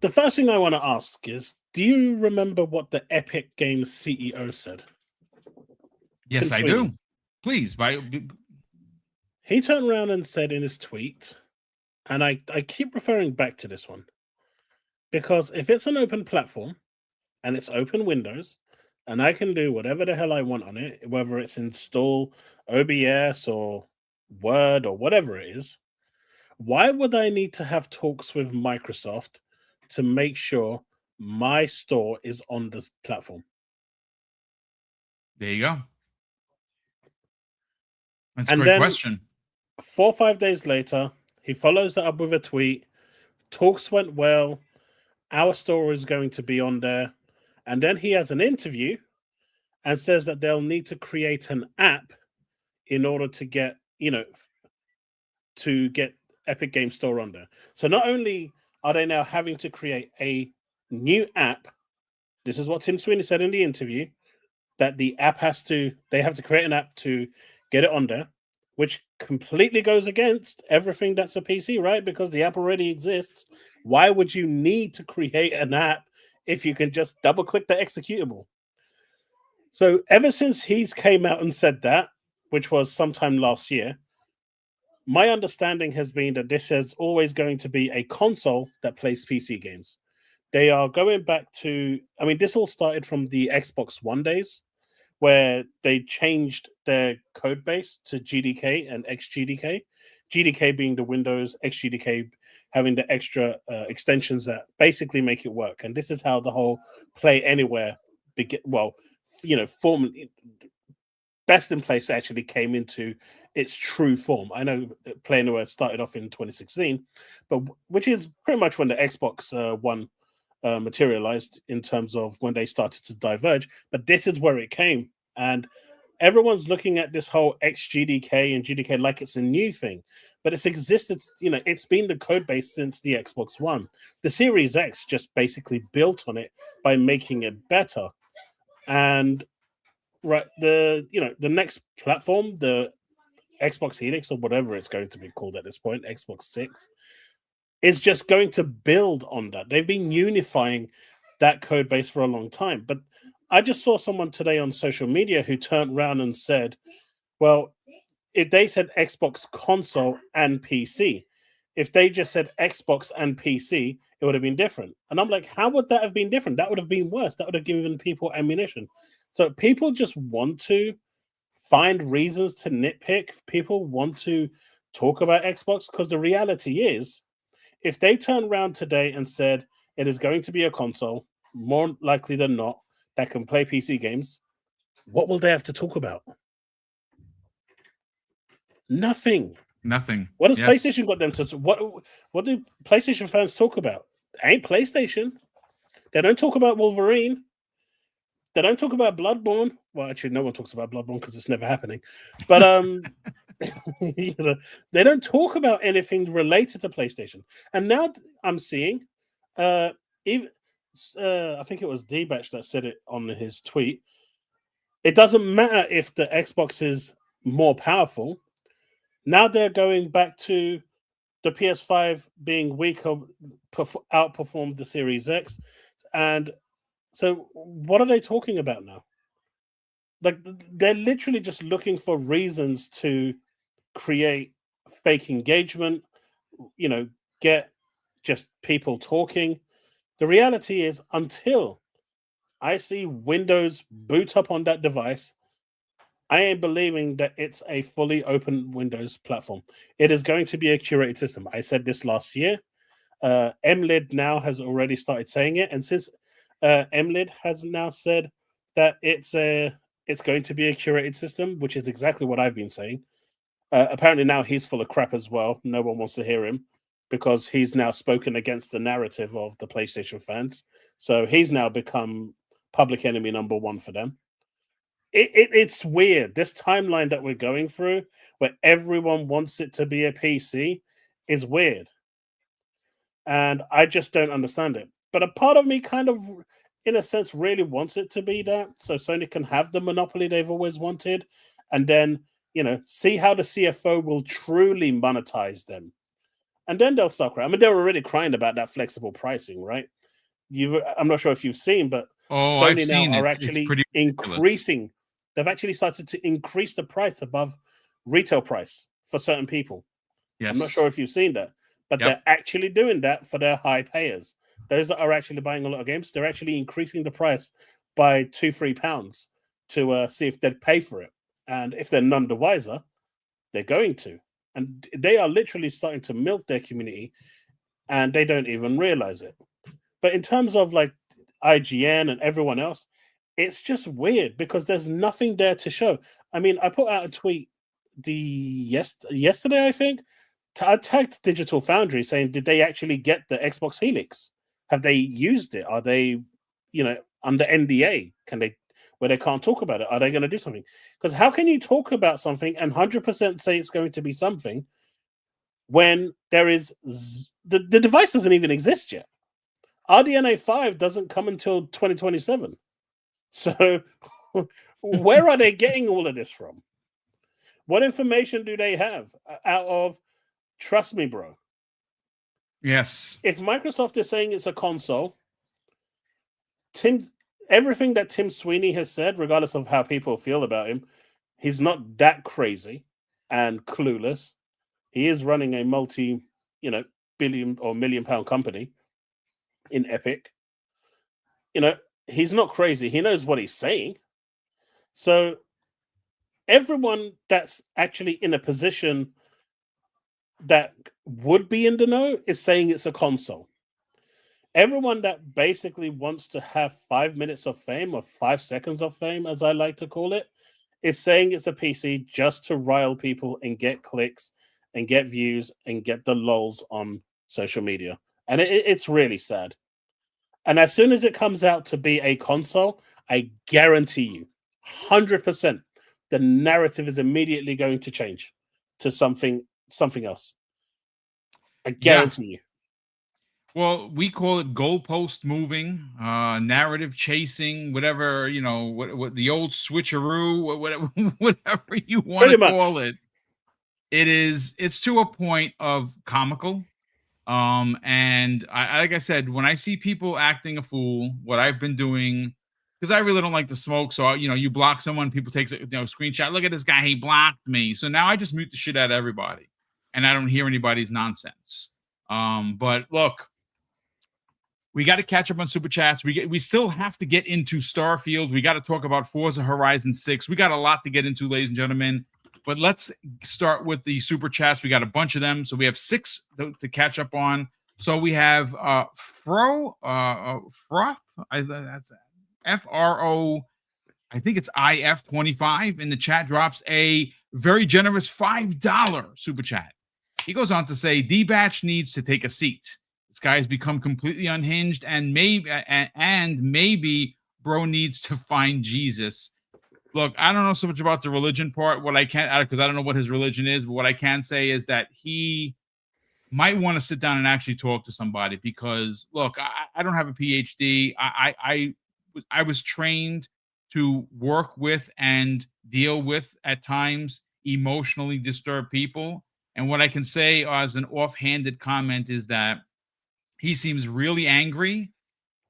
the first thing I want to ask is, do you remember what the Epic Games CEO said? Yes, I do. Please, He turned around and said in his tweet, and I keep referring back to this one, because if it's an open platform and it's open Windows, and I can do whatever the hell I want on it, whether it's install OBS or Word or whatever it is, why would I need to have talks with Microsoft to make sure my store is on the platform? There you go. That's a And great then question. 4 or 5 days later, he follows that up with a tweet. Talks went well. Our store is going to be on there. And then he has an interview and says that they'll need to create an app in order to get, to get Epic Game Store on there. So not only are they now having to create a new app, this is what Tim Sweeney said in the interview, that they have to create an app to get it on there, which completely goes against everything that's a PC, right? Because the app already exists. Why would you need to create an app if you can just double click the executable? So ever since he's came out and said that, which was sometime last year, my understanding has been that this is always going to be a console that plays PC games. They are going back to, this all started from the Xbox One days, where they changed their code base to GDK and XGDK. GDK being the Windows, XGDK having the extra extensions that basically make it work. And this is how the whole Play Anywhere, formally, Best in Place actually came into its true form. I know Play Anywhere started off in 2016, but which is pretty much when the Xbox One materialized in terms of when they started to diverge. But this is where it came, and everyone's looking at this whole XGDK and GDK like it's a new thing, but it's existed. It's been the code base since the Xbox One. The Series X just basically built on it by making it better. And the next platform, the Xbox Helix or whatever it's going to be called at this point, Xbox 6, is just going to build on that. They've been unifying that code base for a long time. But I just saw someone today on social media who turned around and said, well, if they said Xbox console and PC, if they just said Xbox and PC, it would have been different. And I'm like, how would that have been different? That would have been worse. That would have given people ammunition. So people just want to find reasons to nitpick. People want to talk about Xbox, because the reality is, if they turn around today and said it is going to be a console, more likely than not, that can play PC games, what will they have to talk about? Nothing. What has PlayStation got them to? What do PlayStation fans talk about? It ain't PlayStation. They don't talk about Wolverine. They don't talk about Bloodborne. Well, actually, no one talks about Bloodborne because it's never happening. But You know, they don't talk about anything related to PlayStation. And now I'm seeing, even I think it was Dee Batch that said it on his tweet. It doesn't matter if the Xbox is more powerful. Now they're going back to the PS5 being weaker, outperformed the Series X. And so what are they talking about now? Like, they're literally just looking for reasons to create fake engagement, you know, get just people talking. The reality is, until I see Windows boot up on that device, I am believing that it's a fully open Windows platform. It is going to be a curated system. I said this last year. MLID now has already started saying it, and since MLID has now said that it's going to be a curated system, which is exactly what I've been saying. Apparently now he's full of crap as well. No one wants to hear him because he's now spoken against the narrative of the PlayStation fans. So he's now become public enemy number one for them. It's weird. This timeline that we're going through, where everyone wants it to be a PC, is weird. And I just don't understand it. But a part of me kind of, in a sense, really wants it to be that. So Sony can have the monopoly they've always wanted. And then, you know, see how the CFO will truly monetize them. And then they'll start crying. I mean, they're already crying about that flexible pricing, right? I'm not sure if you've seen, but Sony now are actually increasing. They've actually started to increase the price above retail price for certain people. Yes. I'm not sure if you've seen that, but they're actually doing that for their high payers. Those that are actually buying a lot of games, they're actually increasing the price by £2-3 to see if they'd pay for it. And if they're none the wiser, they're going to. And they are literally starting to milk their community, and they don't even realize it. But in terms of like IGN and everyone else, it's just weird because there's nothing there to show. I mean, I put out a tweet yesterday, I think. I tagged Digital Foundry saying, did they actually get the Xbox Helix? Have they used it? Are they, you know, under NDA? Where they can't talk about it? Are they going to do something? Because how can you talk about something and 100% say it's going to be something when there is the device doesn't even exist yet? RDNA 5 doesn't come until 2027. So where are they getting all of this from? What information do they have out of, trust me, bro? Yes. If Microsoft is saying it's a console, everything that Tim Sweeney has said, regardless of how people feel about him, he's not that crazy and clueless. He is running a billion or million-pound company in Epic. You know, he's not crazy. He knows what he's saying. So everyone that's actually in a position that would be in the know is saying it's a console. Everyone that basically wants to have 5 minutes of fame, or 5 seconds of fame, as I like to call it, is saying it's a PC just to rile people and get clicks and get views and get the lols on social media. And it's really sad. And as soon as it comes out to be a console, I guarantee you, 100%, the narrative is immediately going to change to something else. I guarantee you. Well, we call it goalpost moving, narrative chasing, whatever, you know, what the old switcheroo, whatever you want to call it. It's to a point of comical. And I, like I said, when I see people acting a fool, what I've been doing, because I really don't like to smoke. So, you know, you block someone, people take a screenshot. Look at this guy. He blocked me. So now I just mute the shit out of everybody and I don't hear anybody's nonsense. But look, we got to catch up on super chats. We still have to get into Starfield. We got to talk about Forza Horizon 6. We got a lot to get into, ladies and gentlemen. But let's start with the super chats. We got a bunch of them. So we have 6 to catch up on. So we have Froth. That's FRO. I think it's IF25 in the chat. Drops a very generous $5 super chat. He goes on to say, Dee Batch needs to take a seat. This guy has become completely unhinged, and maybe bro needs to find Jesus. look, I don't know so much about the religion part. What I can, because I don't know what his religion is, but what I can say is that he might want to sit down and actually talk to somebody because, look, I don't have a PhD. I was trained to work with and deal with at times emotionally disturbed people. And what I can say as an offhanded comment is that he seems really angry,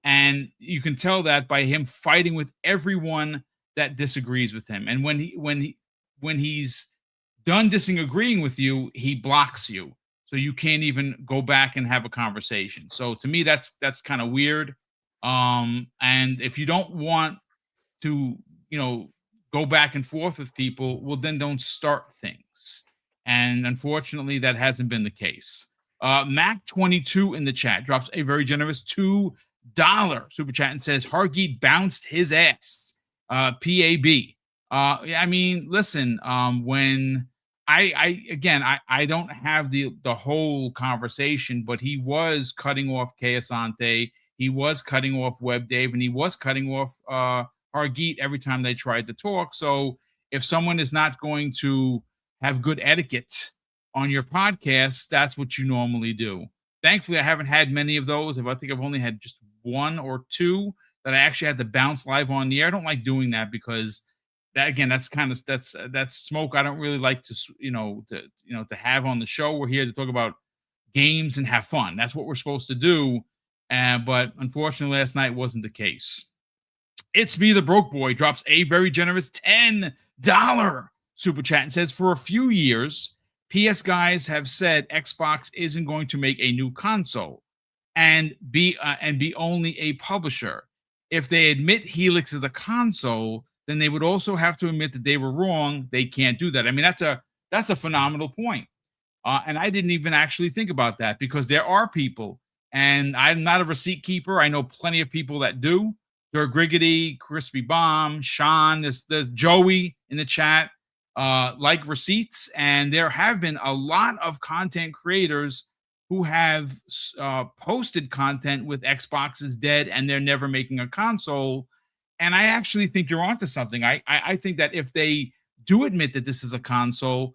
and you can tell that by him fighting with everyone that disagrees with him. And when he's done disagreeing with you, he blocks you, so you can't even go back and have a conversation. So to me, that's kind of weird. And if you don't want to, go back and forth with people, well, then don't start things. And unfortunately, that hasn't been the case. Mac22 in the chat drops a very generous $2 super chat and says Hargeet bounced his ass. PAB. I mean, listen, when I don't have the whole conversation, but he was cutting off Kayasante, he was cutting off Web Dave, and he was cutting off Hargeet every time they tried to talk. So if someone is not going to have good etiquette on your podcast, that's what you normally do. Thankfully, I haven't had many of those. I think I've only had just one or two that I actually had to bounce live on the air. I don't like doing that because that, again, that's smoke I don't really like to have on the show. We're here to talk about games and have fun. That's what we're supposed to do. But unfortunately, last night wasn't the case. It's Me, the Broke Boy, drops a very generous $10 super chat and says, for a few years, PS guys have said Xbox isn't going to make a new console and be only a publisher. If they admit Helix is a console, then they would also have to admit that they were wrong. They can't do that. I mean, that's a phenomenal point. And I didn't even actually think about that because there are people, and I'm not a receipt keeper. I know plenty of people that do. Dirk Griggity, Crispy Bomb, Sean, there's Joey in the chat, like receipts. And there have been a lot of content creators who have posted content with Xbox is dead and they're never making a console. And I actually think you're onto something. I think that if they do admit that this is a console,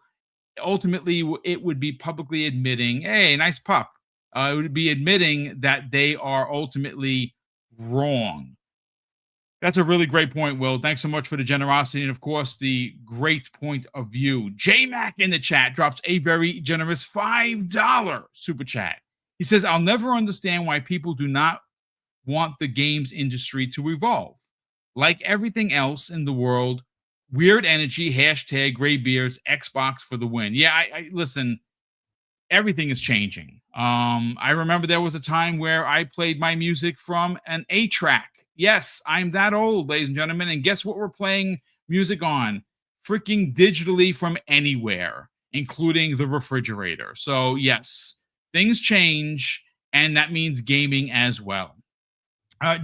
ultimately it would be publicly admitting, hey, nice pup. It would be admitting that they are ultimately wrong. That's a really great point, Will. Thanks so much for the generosity and, of course, the great point of view. J-Mac in the chat drops a very generous $5 super chat. He says, I'll never understand why people do not want the games industry to evolve. Like everything else in the world, weird energy, hashtag gray beers, Xbox for the win. Yeah, I listen, everything is changing. I remember there was a time where I played my music from an 8-track. Yes, I'm that old, ladies and gentlemen. And guess what we're playing music on? Freaking digitally from anywhere, including the refrigerator. So, yes, things change, and that means gaming as well.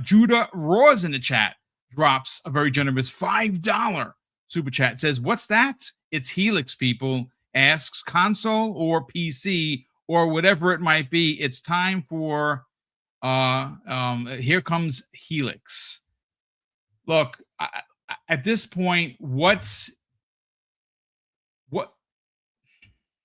Judah Roars in the chat drops a very generous $5 super chat. It says, what's that? It's Helix, people. Asks console or PC or whatever it might be. It's time for here comes Helix. Look, at this point, what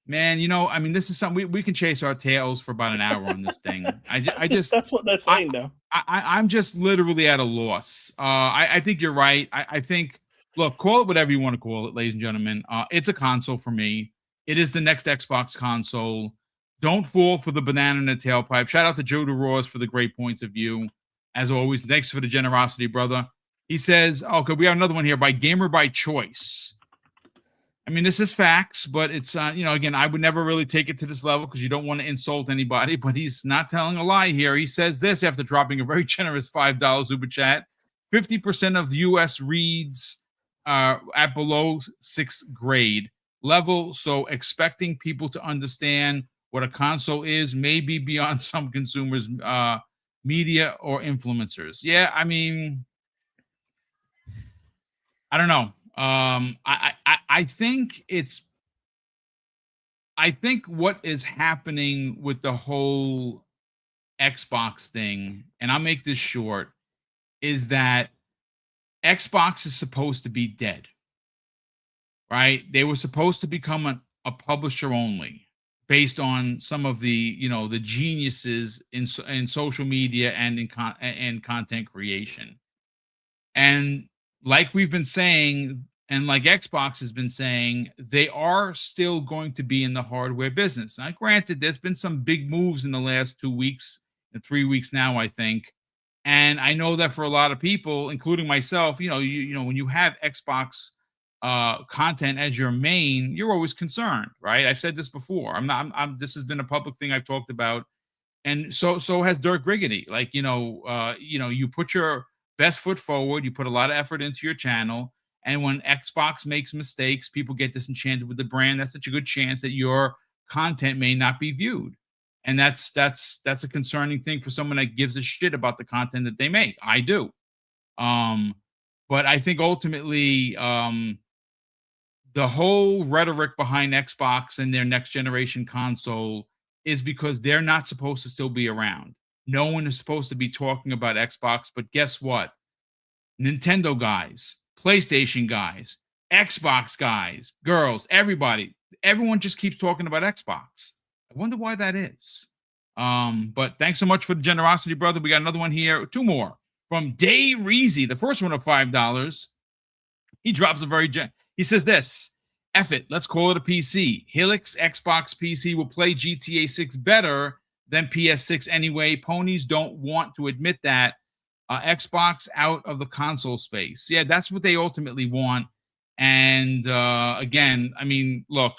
man, I mean, this is something we can chase our tails for about an hour on this thing. I just that's what they're saying though. I'm just literally at a loss. I think you're right. I think, look, call it whatever you want to call it, ladies and gentlemen. It's a console for me. It is the next Xbox console. Don't fall for the banana in the tailpipe. Shout out to Joe DeRoss for the great points of view. As always, thanks for the generosity, brother. He says, okay, we have another one here by Gamer by Choice. I mean, this is facts, but it's, again, I would never really take it to this level because you don't want to insult anybody, but he's not telling a lie here. He says this after dropping a very generous $5 super chat. 50% of the U.S. reads at below 6th grade level, so expecting people to understand what a console is may be beyond some consumers' media or influencers. Yeah, I mean, I don't know. I think what is happening with the whole Xbox thing, and I'll make this short, is that Xbox is supposed to be dead. right? They were supposed to become a publisher only, based on some of the the geniuses in social media and in content creation. And like we've been saying, and like Xbox has been saying, they are still going to be in the hardware business. Now, granted, there's been some big moves in the last 2 weeks and 3 weeks now, I think. And I know that for a lot of people, including myself, you know, when you have Xbox content as your main, you're always concerned, right? I've said this before. This has been a public thing I've talked about, and so has Dirk Griggity. Like, you put your best foot forward, you put a lot of effort into your channel, and when Xbox makes mistakes, people get disenchanted with the brand. That's such a good chance that your content may not be viewed. And that's a concerning thing for someone that gives a shit about the content that they make. I do. But I think ultimately, the whole rhetoric behind Xbox and their next generation console is because they're not supposed to still be around. No one is supposed to be talking about Xbox, but guess what? Nintendo guys, PlayStation guys, Xbox guys, girls, everyone just keeps talking about Xbox. I wonder why that is. But thanks so much for the generosity, brother. We got another one here, 2 more from Day Reezy. The first one of $5. He drops he says this: F it, let's call it a PC. Helix Xbox PC will play GTA 6 better than PS6 anyway. Ponies don't want to admit that. Xbox out of the console space. Yeah, that's what they ultimately want. And again, I mean, look,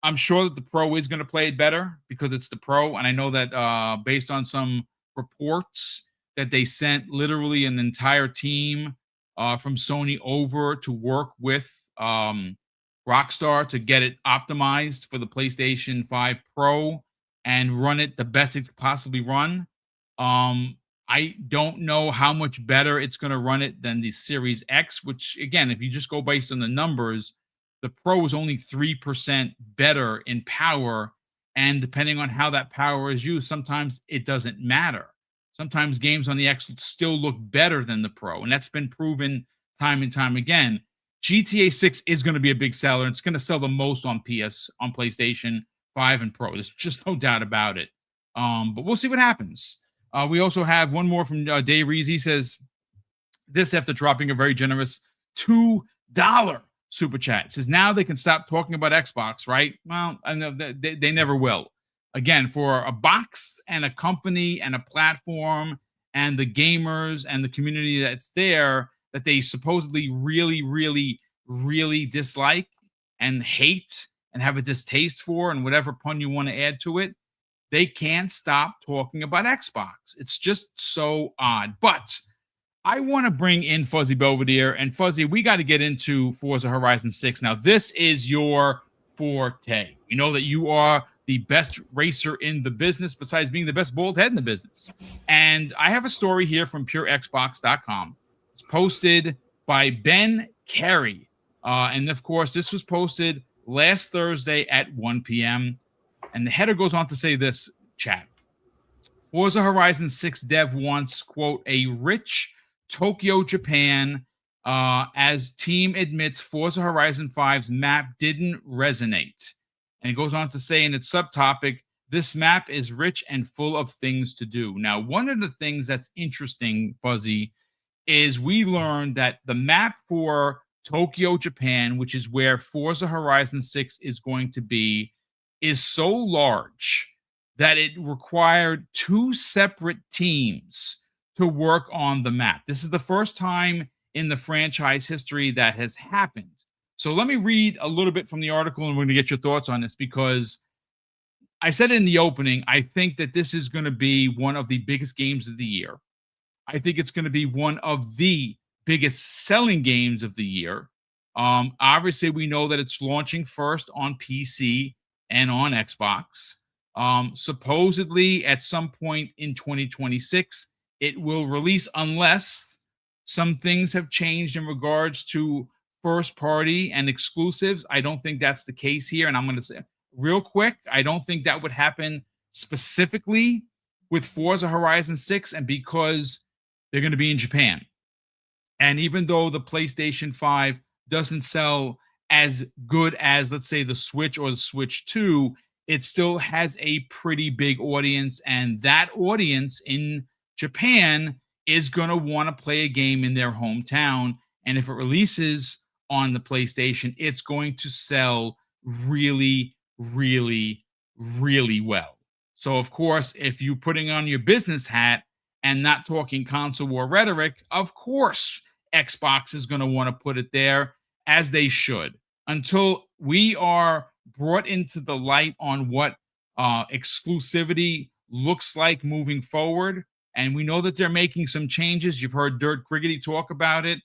I'm sure that the Pro is going to play it better because it's the Pro. And I know that based on some reports that they sent literally an entire team from Sony over to work with Rockstar to get it optimized for the PlayStation 5 Pro and run it the best it could possibly run. I don't know how much better it's going to run it than the Series X, which, again, if you just go based on the numbers, the Pro is only 3% better in power. And depending on how that power is used, sometimes it doesn't matter. Sometimes games on the X still look better than the Pro. And that's been proven time and time again. GTA 6 is going to be a big seller. It's going to sell the most on PlayStation 5 and Pro. There's just no doubt about it. But we'll see what happens. We also have one more from Dave Rees. He says this after dropping a very generous $2 super chat. It says now they can stop talking about Xbox, right? Well, I know they never will. Again, for a box and a company and a platform and the gamers and the community that's there that they supposedly really, really, really dislike and hate and have a distaste for, and whatever pun you want to add to it, they can't stop talking about Xbox. It's just so odd. But I want to bring in Fuzzy Belvedere. And Fuzzy, we got to get into Forza Horizon 6. Now, this is your forte. We know that you are the best racer in the business, besides being the best bald head in the business. And I have a story here from PureXbox.com. It's posted by Ben Carey. And, of course, this was posted last Thursday at 1 p.m., and the header goes on to say this, chat. Forza Horizon 6 dev wants, quote, a rich Tokyo, Japan, as team admits Forza Horizon 5's map didn't resonate. And it goes on to say in its subtopic, this map is rich and full of things to do. Now, one of the things that's interesting, Fuzzy, is we learned that the map for Tokyo, Japan, which is where Forza Horizon 6 is going to be, is so large that it required 2 separate teams to work on the map. This is the first time in the franchise history that has happened. So let me read a little bit from the article, and we're going to get your thoughts on this, because I said in the opening, I think that this is going to be one of the biggest games of the year. I think it's going to be one of the biggest selling games of the year. Obviously, we know that it's launching first on PC and on Xbox. Supposedly, at some point in 2026, it will release, unless some things have changed in regards to first party and exclusives. I don't think that's the case here. And I'm going to say real quick, I don't think that would happen specifically with Forza Horizon 6, and because they're going to be in Japan. And even though the PlayStation 5 doesn't sell as good as, let's say, the Switch or the Switch 2, it still has a pretty big audience, and that audience in Japan is going to want to play a game in their hometown. And if it releases on the PlayStation, it's going to sell really, really, really well. So, of course, if you're putting on your business hat and not talking console war rhetoric, of course, Xbox is going to want to put it there, as they should, until we are brought into the light on what exclusivity looks like moving forward. And we know that they're making some changes. You've heard Dirt Griggity talk about it.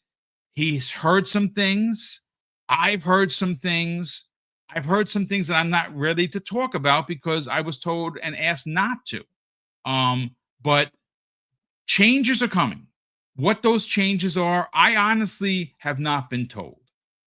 He's heard some things. I've heard some things. I've heard some things that I'm not ready to talk about because I was told and asked not to. But changes are coming. What those changes are, I honestly have not been told.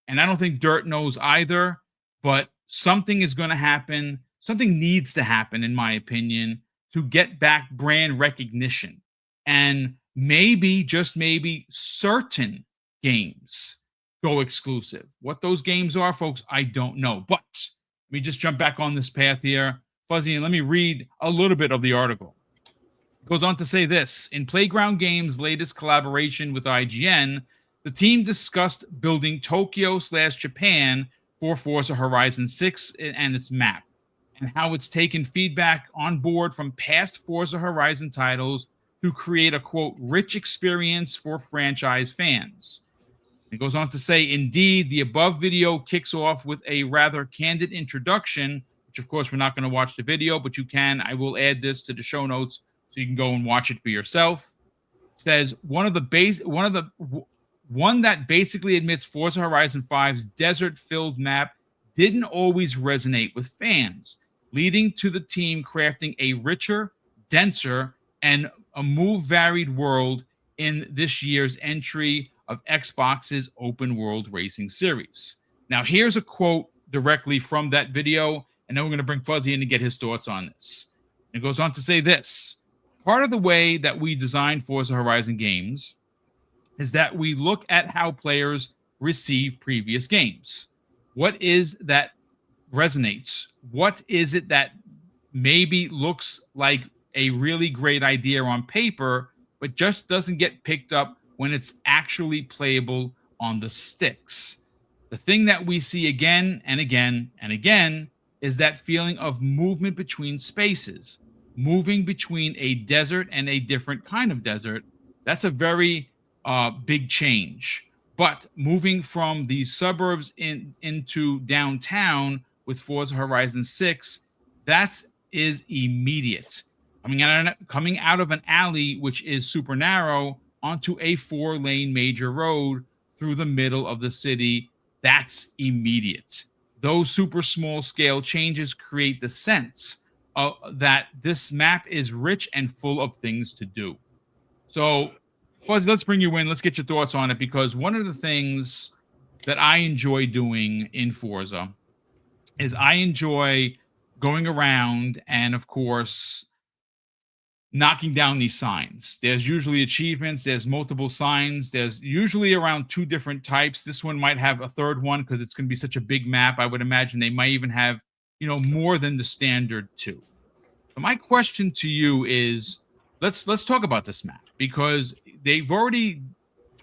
And I don't think Dirt knows either, but something is going to happen. Something needs to happen, in my opinion, to get back brand recognition. And maybe, just maybe, certain games go exclusive. What those games are, folks, I don't know. But let me just jump back on this path here, Fuzzy, and let me read a little bit of the article. It goes on to say this. In Playground Games' latest collaboration with IGN, the team discussed building Tokyo/Japan for Forza Horizon 6 and its map, and how it's taken feedback on board from past Forza Horizon titles to create a, quote, rich experience for franchise fans. It goes on to say, indeed, the above video kicks off with a rather candid introduction, which, of course, we're not going to watch the video, but you can. I will add this to the show notes so you can go and watch it for yourself. It says, one that basically admits Forza Horizon 5's desert-filled map didn't always resonate with fans, leading to the team crafting a richer, denser, and a more varied world in this year's entry of Xbox's open world racing series. Now, here's a quote directly from that video, and then we're going to bring Fuzzy in to get his thoughts on this. It goes on to say this. Part of the way that we design Forza Horizon games is that we look at how players receive previous games. What is that resonates? What is it that maybe looks like a really great idea on paper, but just doesn't get picked up when it's actually playable on the sticks? The thing that we see again and again and again is that feeling of movement between spaces, moving between a desert and a different kind of desert. That's a very big change. But moving from the suburbs into downtown with Forza Horizon 6, that is immediate. Coming out of an alley, which is super narrow, onto a 4-lane major road through the middle of the city, that's immediate. Those super small scale changes create the sense that this map is rich and full of things to do. So, Fuzzy, let's bring you in. Let's get your thoughts on it, because one of the things that I enjoy doing in Forza is I enjoy going around and, of course, knocking down these signs. There's usually achievements. There's multiple signs. There's usually around 2 different types. This one might have a third one because it's going to be such a big map. I would imagine they might even have, more than the standard 2. So my question to you is, let's talk about this map, because they've already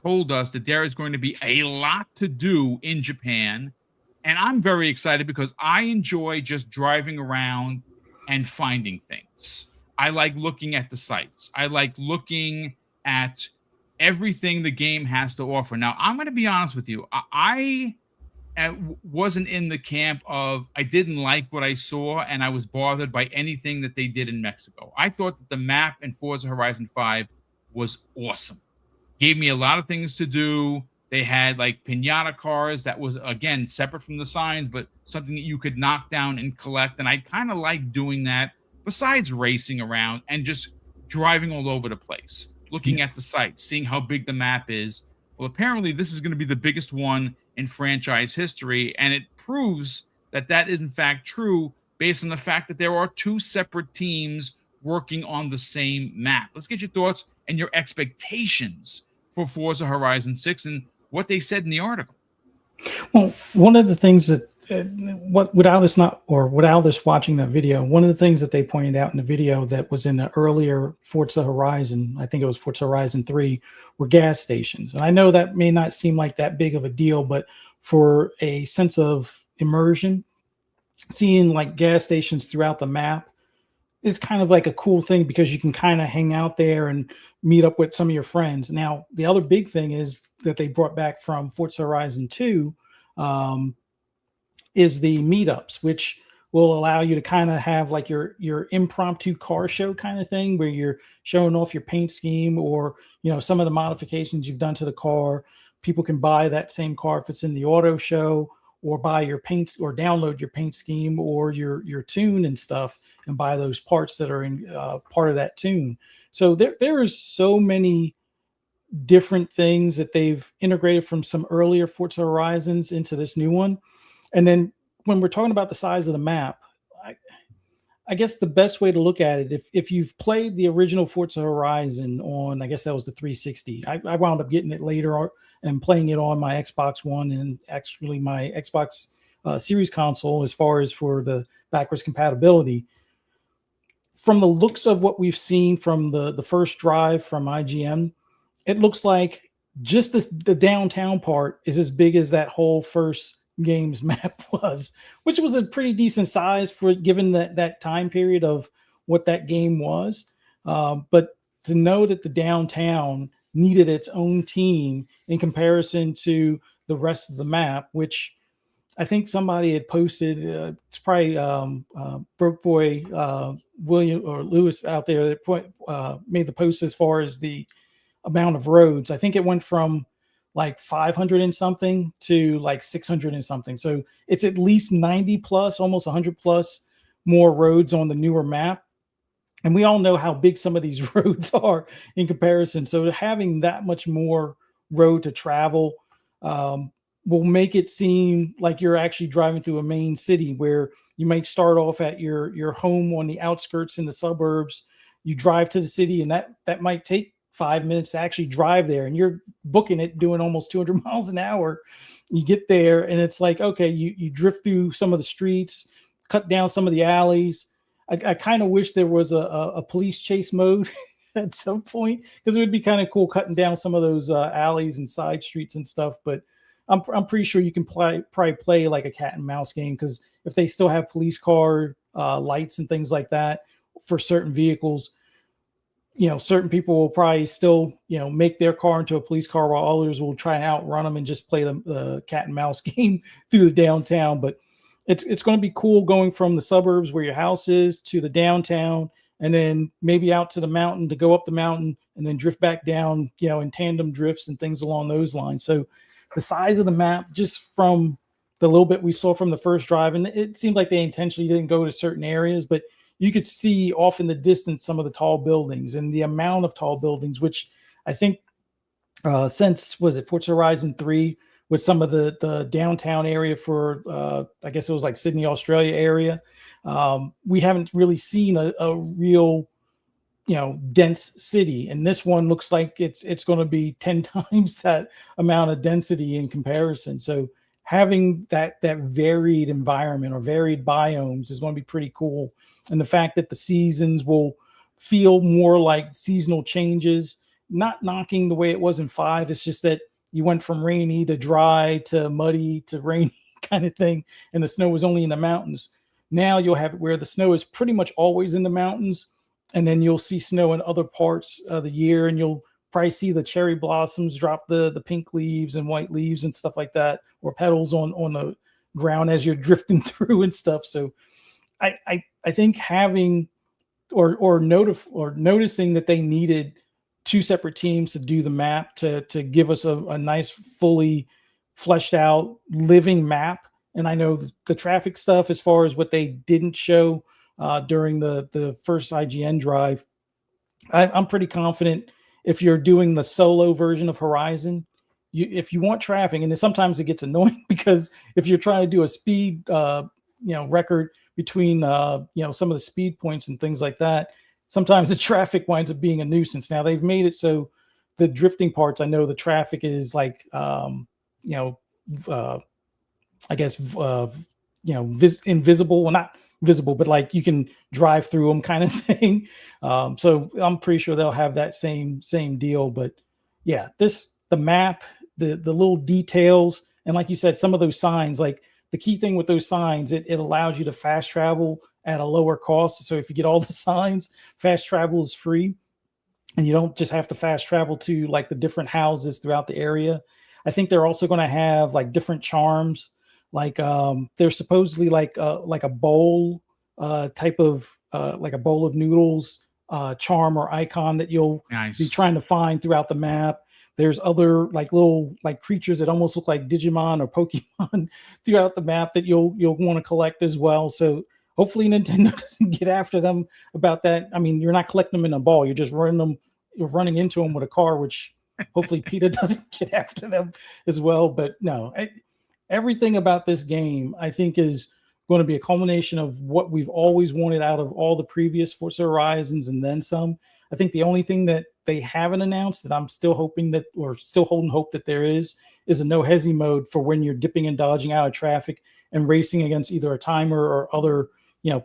told us that there is going to be a lot to do in Japan. And I'm very excited because I enjoy just driving around and finding things. I like looking at the sites. I like looking at everything the game has to offer. Now, I'm going to be honest with you. I wasn't in the camp of I didn't like what I saw and I was bothered by anything that they did in Mexico. I thought that the map in Forza Horizon 5 was awesome. Gave me a lot of things to do. They had like pinata cars that was, again, separate from the signs, but something that you could knock down and collect. And I kind of like doing that, besides racing around and just driving all over the place, looking at the sites, seeing how big the map is. Well, apparently this is going to be the biggest one in franchise history, and it proves that that is in fact true based on the fact that there are 2 separate teams working on the same map. Let's get your thoughts and your expectations for Forza Horizon 6 and what they said in the article. Well, one of the things that without us watching that video, one of the things that they pointed out in the video that was in the earlier Forza Horizon, I think it was Forza Horizon 3, were gas stations. And I know that may not seem like that big of a deal, but for a sense of immersion, seeing like gas stations throughout the map is kind of like a cool thing because you can kind of hang out there and meet up with some of your friends. Now, the other big thing is that they brought back from Forza Horizon 2 is the meetups, which will allow you to kind of have like your impromptu car show kind of thing where you're showing off your paint scheme or, you know, some of the modifications you've done to the car. People can buy that same car if it's in the auto show, or buy your paints or download your paint scheme or your tune and stuff and buy those parts that are in part of that tune. So there is so many different things that they've integrated from some earlier Forza Horizons into this new one. And then when we're talking about the size of the map, I guess the best way to look at it, if you've played the original Forza Horizon on, I guess that was the 360. I wound up getting it later and playing it on my Xbox One and actually my Xbox Series console as far as for the backwards compatibility. From the looks of what we've seen from the first drive from IGN, it looks like just the downtown part is as big as that whole first game's map was, which was a pretty decent size for given that time period of what that game was. But to know that the downtown needed its own team in comparison to the rest of the map, which I think somebody had posted, it's probably Broke Boy William or Lewis out there that made the post as far as the amount of roads. I think it went from like 500 and something to like 600 and something. So it's at least 90 plus, almost 100 plus more roads on the newer map. And we all know how big some of these roads are in comparison. So having that much more road to travel will make it seem like you're actually driving through a main city where you might start off at your home on the outskirts in the suburbs. You drive to the city and that might take 5 minutes to actually drive there, and you're booking it doing almost 200 miles an hour. You get there and it's like, okay, you drift through some of the streets, cut down some of the alleys. I kind of wish there was a police chase mode at some point, because it would be kind of cool cutting down some of those alleys and side streets and stuff. But I'm pretty sure you can probably play like a cat and mouse game, because if they still have police car lights and things like that for certain vehicles, you know, certain people will probably still, you know, make their car into a police car, while others will try and outrun them and just play the cat and mouse game through the downtown. But it's going to be cool going from the suburbs where your house is to the downtown, and then maybe out to the mountain to go up the mountain and then drift back down, you know, in tandem drifts and things along those lines. So the size of the map, just from the little bit we saw from the first drive, and it seemed like they intentionally didn't go to certain areas, but you could see off in the distance some of the tall buildings and the amount of tall buildings, which I think since, was it Forza Horizon 3, with some of the downtown area for, I guess it was like Sydney, Australia area, we haven't really seen a real, you know, dense city. And this one looks like it's going to be 10 times that amount of density in comparison. So having that varied environment or varied biomes is going to be pretty cool. And the fact that the seasons will feel more like seasonal changes, not knocking the way it was in 5. It's just that you went from rainy to dry to muddy to rainy kind of thing, and the snow was only in the mountains. Now you'll have it where the snow is pretty much always in the mountains, and then you'll see snow in other parts of the year, and you'll probably see the cherry blossoms drop the pink leaves and white leaves and stuff like that, or petals on the ground as you're drifting through and stuff. So I think having or noticing that they needed 2 separate teams to do the map to give us a nice, fully fleshed out living map. And I know the traffic stuff, as far as what they didn't show during the first IGN drive, I'm pretty confident if you're doing the solo version of Horizon, if you want traffic, and then sometimes it gets annoying because if you're trying to do a speed record between some of the speed points and things like that, sometimes the traffic winds up being a nuisance. Now they've made it so the drifting parts, I know the traffic is like I guess, invisible. Well, not visible, but like you can drive through them kind of thing. So I'm pretty sure they'll have that same deal. But yeah, the map, the little details, and like you said, some of those signs, like the key thing with those signs, it allows you to fast travel at a lower cost. So if you get all the signs, fast travel is free. And you don't just have to fast travel to like the different houses throughout the area. I think they're also going to have like different charms. Like there's supposedly like a bowl type of like a bowl of noodles charm or icon that you'll be trying to find throughout the map. There's other like little like creatures that almost look like Digimon or Pokemon throughout the map that you'll want to collect as well. So hopefully Nintendo doesn't get after them about that. I mean, you're not collecting them in a ball. You're just you're running into them with a car, which hopefully PETA doesn't get after them as well. But no, everything about this game, I think, is going to be a culmination of what we've always wanted out of all the previous Forza Horizons and then some. I think the only thing that they haven't announced that I'm still hoping that, or still holding hope that there is a no hesi mode for when you're dipping and dodging out of traffic and racing against either a timer or other,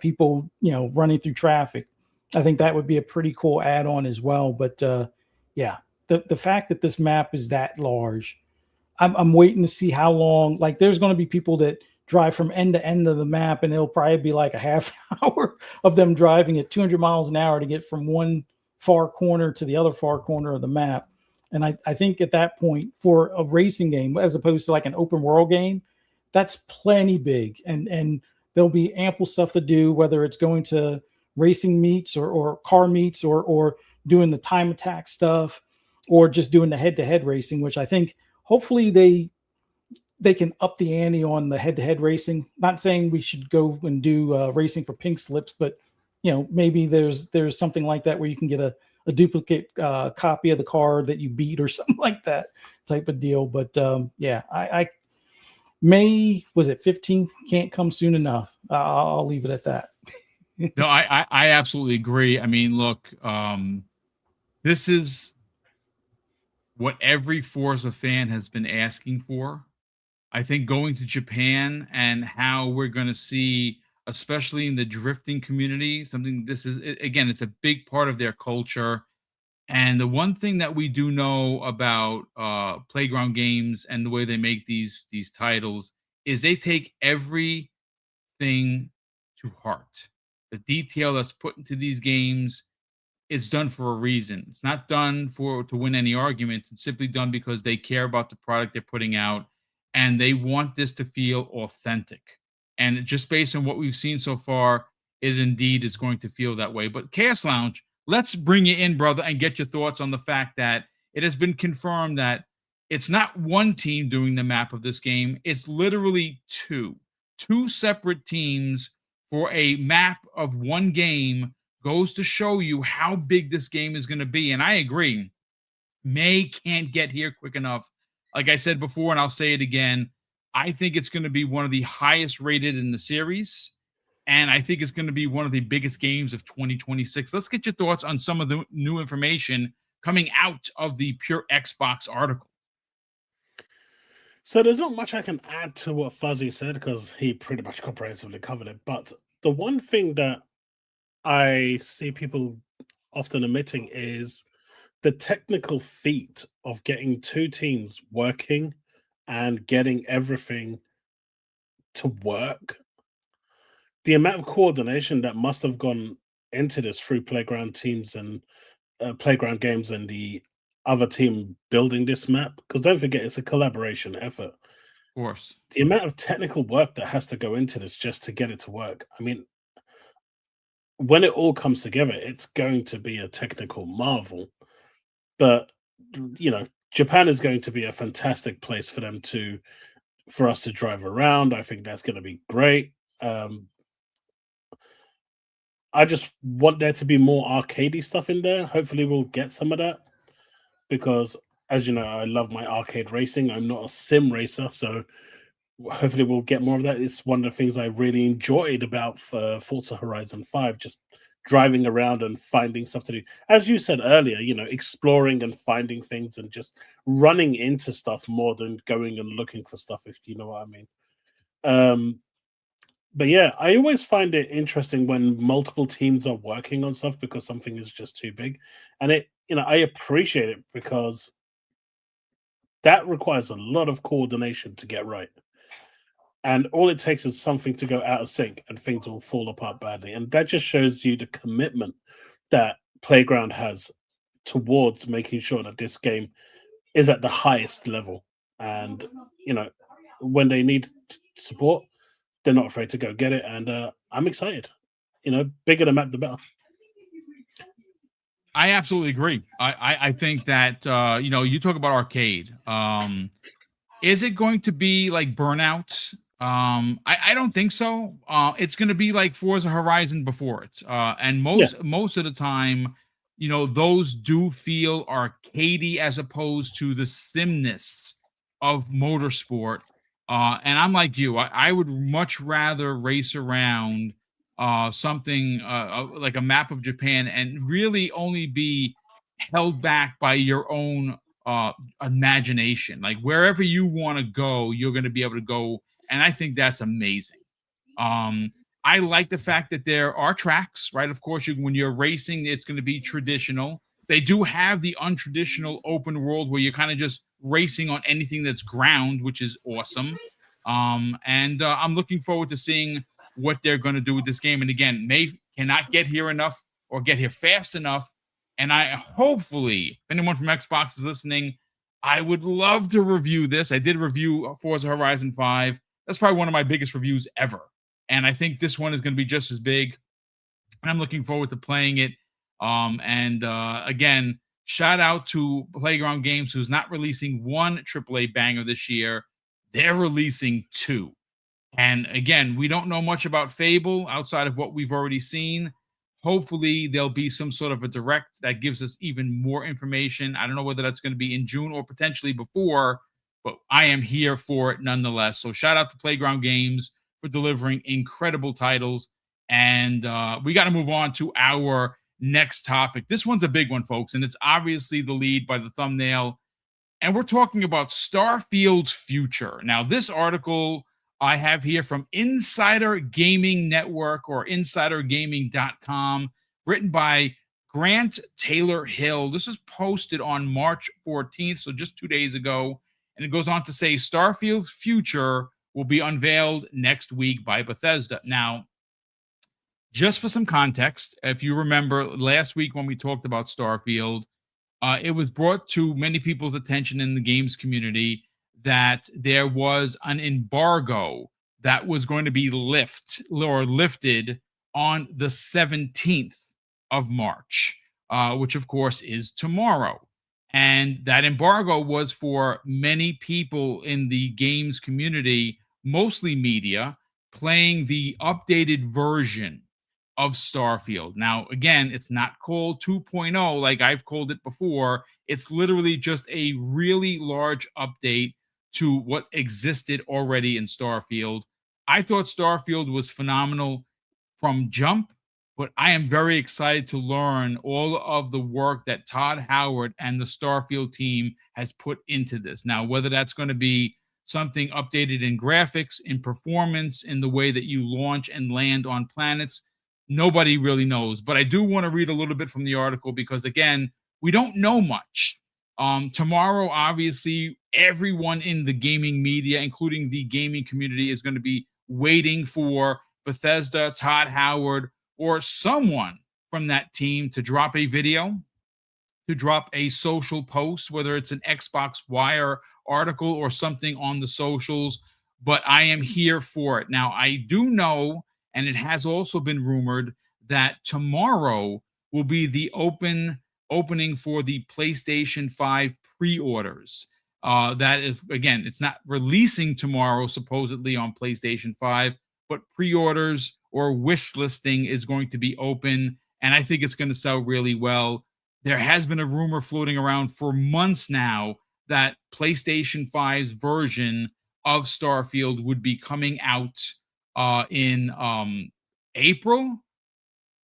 people, running through traffic. I think that would be a pretty cool add-on as well. But yeah, the fact that this map is that large, I'm waiting to see how long. Like, there's going to be people that drive from end to end of the map, and it'll probably be like a half hour of them driving at 200 miles an hour to get from one far corner to the other far corner of the map. And I think at that point, for a racing game, as opposed to like an open world game, that's plenty big. And there'll be ample stuff to do, whether it's going to racing meets or car meets or doing the time attack stuff or just doing the head-to-head racing, which I think hopefully they can up the ante on the head-to-head racing. Not saying we should go and do racing for pink slips, but maybe there's something like that where you can get a duplicate copy of the car that you beat or something like that type of deal. But yeah, I May, was it 15th? Can't come soon enough. I'll leave it at that. No, I absolutely agree. I mean, look, this is what every Forza fan has been asking for. I think going to Japan and how we're going to see, especially in the drifting community, something this is, again, it's a big part of their culture. And the one thing that we do know about Playground Games and the way they make these titles is they take everything to heart. The detail that's put into these games is done for a reason. It's not done to win any arguments. It's simply done because they care about the product they're putting out and they want this to feel authentic. And just based on what we've seen so far, it indeed is going to feel that way. But Chaos Lounge, let's bring you in, brother, and get your thoughts on the fact that it has been confirmed that it's not one team doing the map of this game. It's literally two separate teams for a map of one game. Goes to show you how big this game is going to be. And I agree, May can't get here quick enough. Like I said before, and I'll say it again, I think it's going to be one of the highest rated in the series. And I think it's going to be one of the biggest games of 2026. Let's get your thoughts on some of the new information coming out of the Pure Xbox article. So there's not much I can add to what Fuzzy said because he pretty much comprehensively covered it. But the one thing that I see people often omitting is the technical feat of getting two teams working and getting everything to work. The amount of coordination that must have gone into this through Playground teams and Playground Games and the other team building this map, because don't forget, it's a collaboration effort. Of course. The amount of technical work that has to go into this just to get it to work. I mean, when it all comes together, it's going to be a technical marvel. But, Japan is going to be a fantastic place for us to drive around. I think that's going to be great. I just want there to be more arcadey stuff in there. Hopefully we'll get some of that because, as you know, I love my arcade racing. I'm not a sim racer, so hopefully we'll get more of that. It's one of the things I really enjoyed about Forza Horizon 5, just driving around and finding stuff to do. As you said earlier, exploring and finding things and just running into stuff more than going and looking for stuff, if you know what I mean. But yeah, I always find it interesting when multiple teams are working on stuff because something is just too big, and I appreciate it because that requires a lot of coordination to get right. And all it takes is something to go out of sync and things will fall apart badly. And that just shows you the commitment that Playground has towards making sure that this game is at the highest level. And, when they need support, they're not afraid to go get it. And I'm excited. Bigger the map, the better. I absolutely agree. I think that you talk about arcade. Is it going to be like Burnout? I don't think so. It's going to be like Forza Horizon before it. And most of the time, those do feel arcadey as opposed to the simness of motorsport. And I'm like you. I would much rather race around something like a map of Japan and really only be held back by your own imagination. Like wherever you want to go, you're going to be able to go, and I think that's amazing. I like the fact that there are tracks, right? Of course, when you're racing, it's going to be traditional. They do have the untraditional open world where you're kind of just racing on anything that's ground, which is awesome. And I'm looking forward to seeing what they're going to do with this game. And again, cannot get here enough or get here fast enough. And I hopefully, if anyone from Xbox is listening, I would love to review this. I did review Forza Horizon 5. That's probably one of my biggest reviews ever. And I think this one is going to be just as big. And I'm looking forward to playing it. Again, shout out to Playground Games, who's not releasing one AAA banger this year. They're releasing 2. And again, we don't know much about Fable outside of what we've already seen. Hopefully, there'll be some sort of a direct that gives us even more information. I don't know whether that's going to be in June or potentially before, but I am here for it nonetheless. So shout out to Playground Games for delivering incredible titles. And we got to move on to our next topic. This one's a big one, folks, and it's obviously the lead by the thumbnail. And we're talking about Starfield's future. Now, this article I have here from Insider Gaming Network or insidergaming.com, written by Grant Taylor Hill. This was posted on March 14th, so just 2 days ago. And it goes on to say Starfield's future will be unveiled next week by Bethesda. Now, just for some context, if you remember last week when we talked about Starfield, it was brought to many people's attention in the games community that there was an embargo that was going to be lifted on the 17th of March, which of course is tomorrow. And that embargo was for many people in the games community, mostly media, playing the updated version of Starfield. Now, again, it's not called 2.0 like I've called it before. It's literally just a really large update to what existed already in Starfield. I thought Starfield was phenomenal from jump, but I am very excited to learn all of the work that Todd Howard and the Starfield team has put into this. Now, whether that's going to be something updated in graphics, in performance, in the way that you launch and land on planets, nobody really knows. But I do want to read a little bit from the article because, again, we don't know much. Tomorrow, obviously, everyone in the gaming media, including the gaming community, is going to be waiting for Bethesda, Todd Howard, or someone from that team to drop a video, to drop a social post, whether it's an Xbox Wire article or something on the socials. But I am here for it. Now, I do know, and it has also been rumored, that tomorrow will be the opening for the PlayStation 5 pre-orders. That is, again, it's not releasing tomorrow, supposedly on PlayStation 5, but pre-orders or wish listing is going to be open, and I think it's going to sell really well. There has been a rumor floating around for months now that PlayStation 5's version of Starfield would be coming out in April.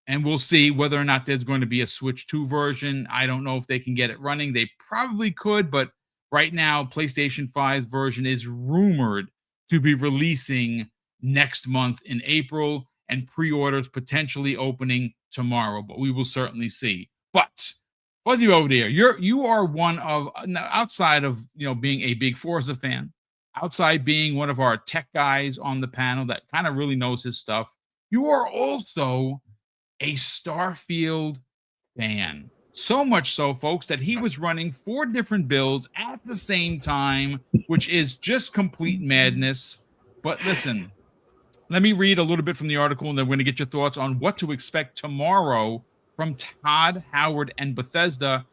And we'll see whether or not there's going to be a Switch 2 version. I don't know if they can get it running. They probably could, but right now, PlayStation 5's version is rumored to be releasing next month in April, and pre-orders potentially opening tomorrow, but we will certainly see. But Fuzzy Belvedere, you are one of, outside of being a big Forza fan, outside being one of our tech guys on the panel that kind of really knows his stuff, you are also a Starfield fan. So much so, folks, that he was running 4 different builds at the same time, which is just complete madness. But listen, let me read a little bit from the article, and then we're going to get your thoughts on what to expect tomorrow from Todd Howard and Bethesda.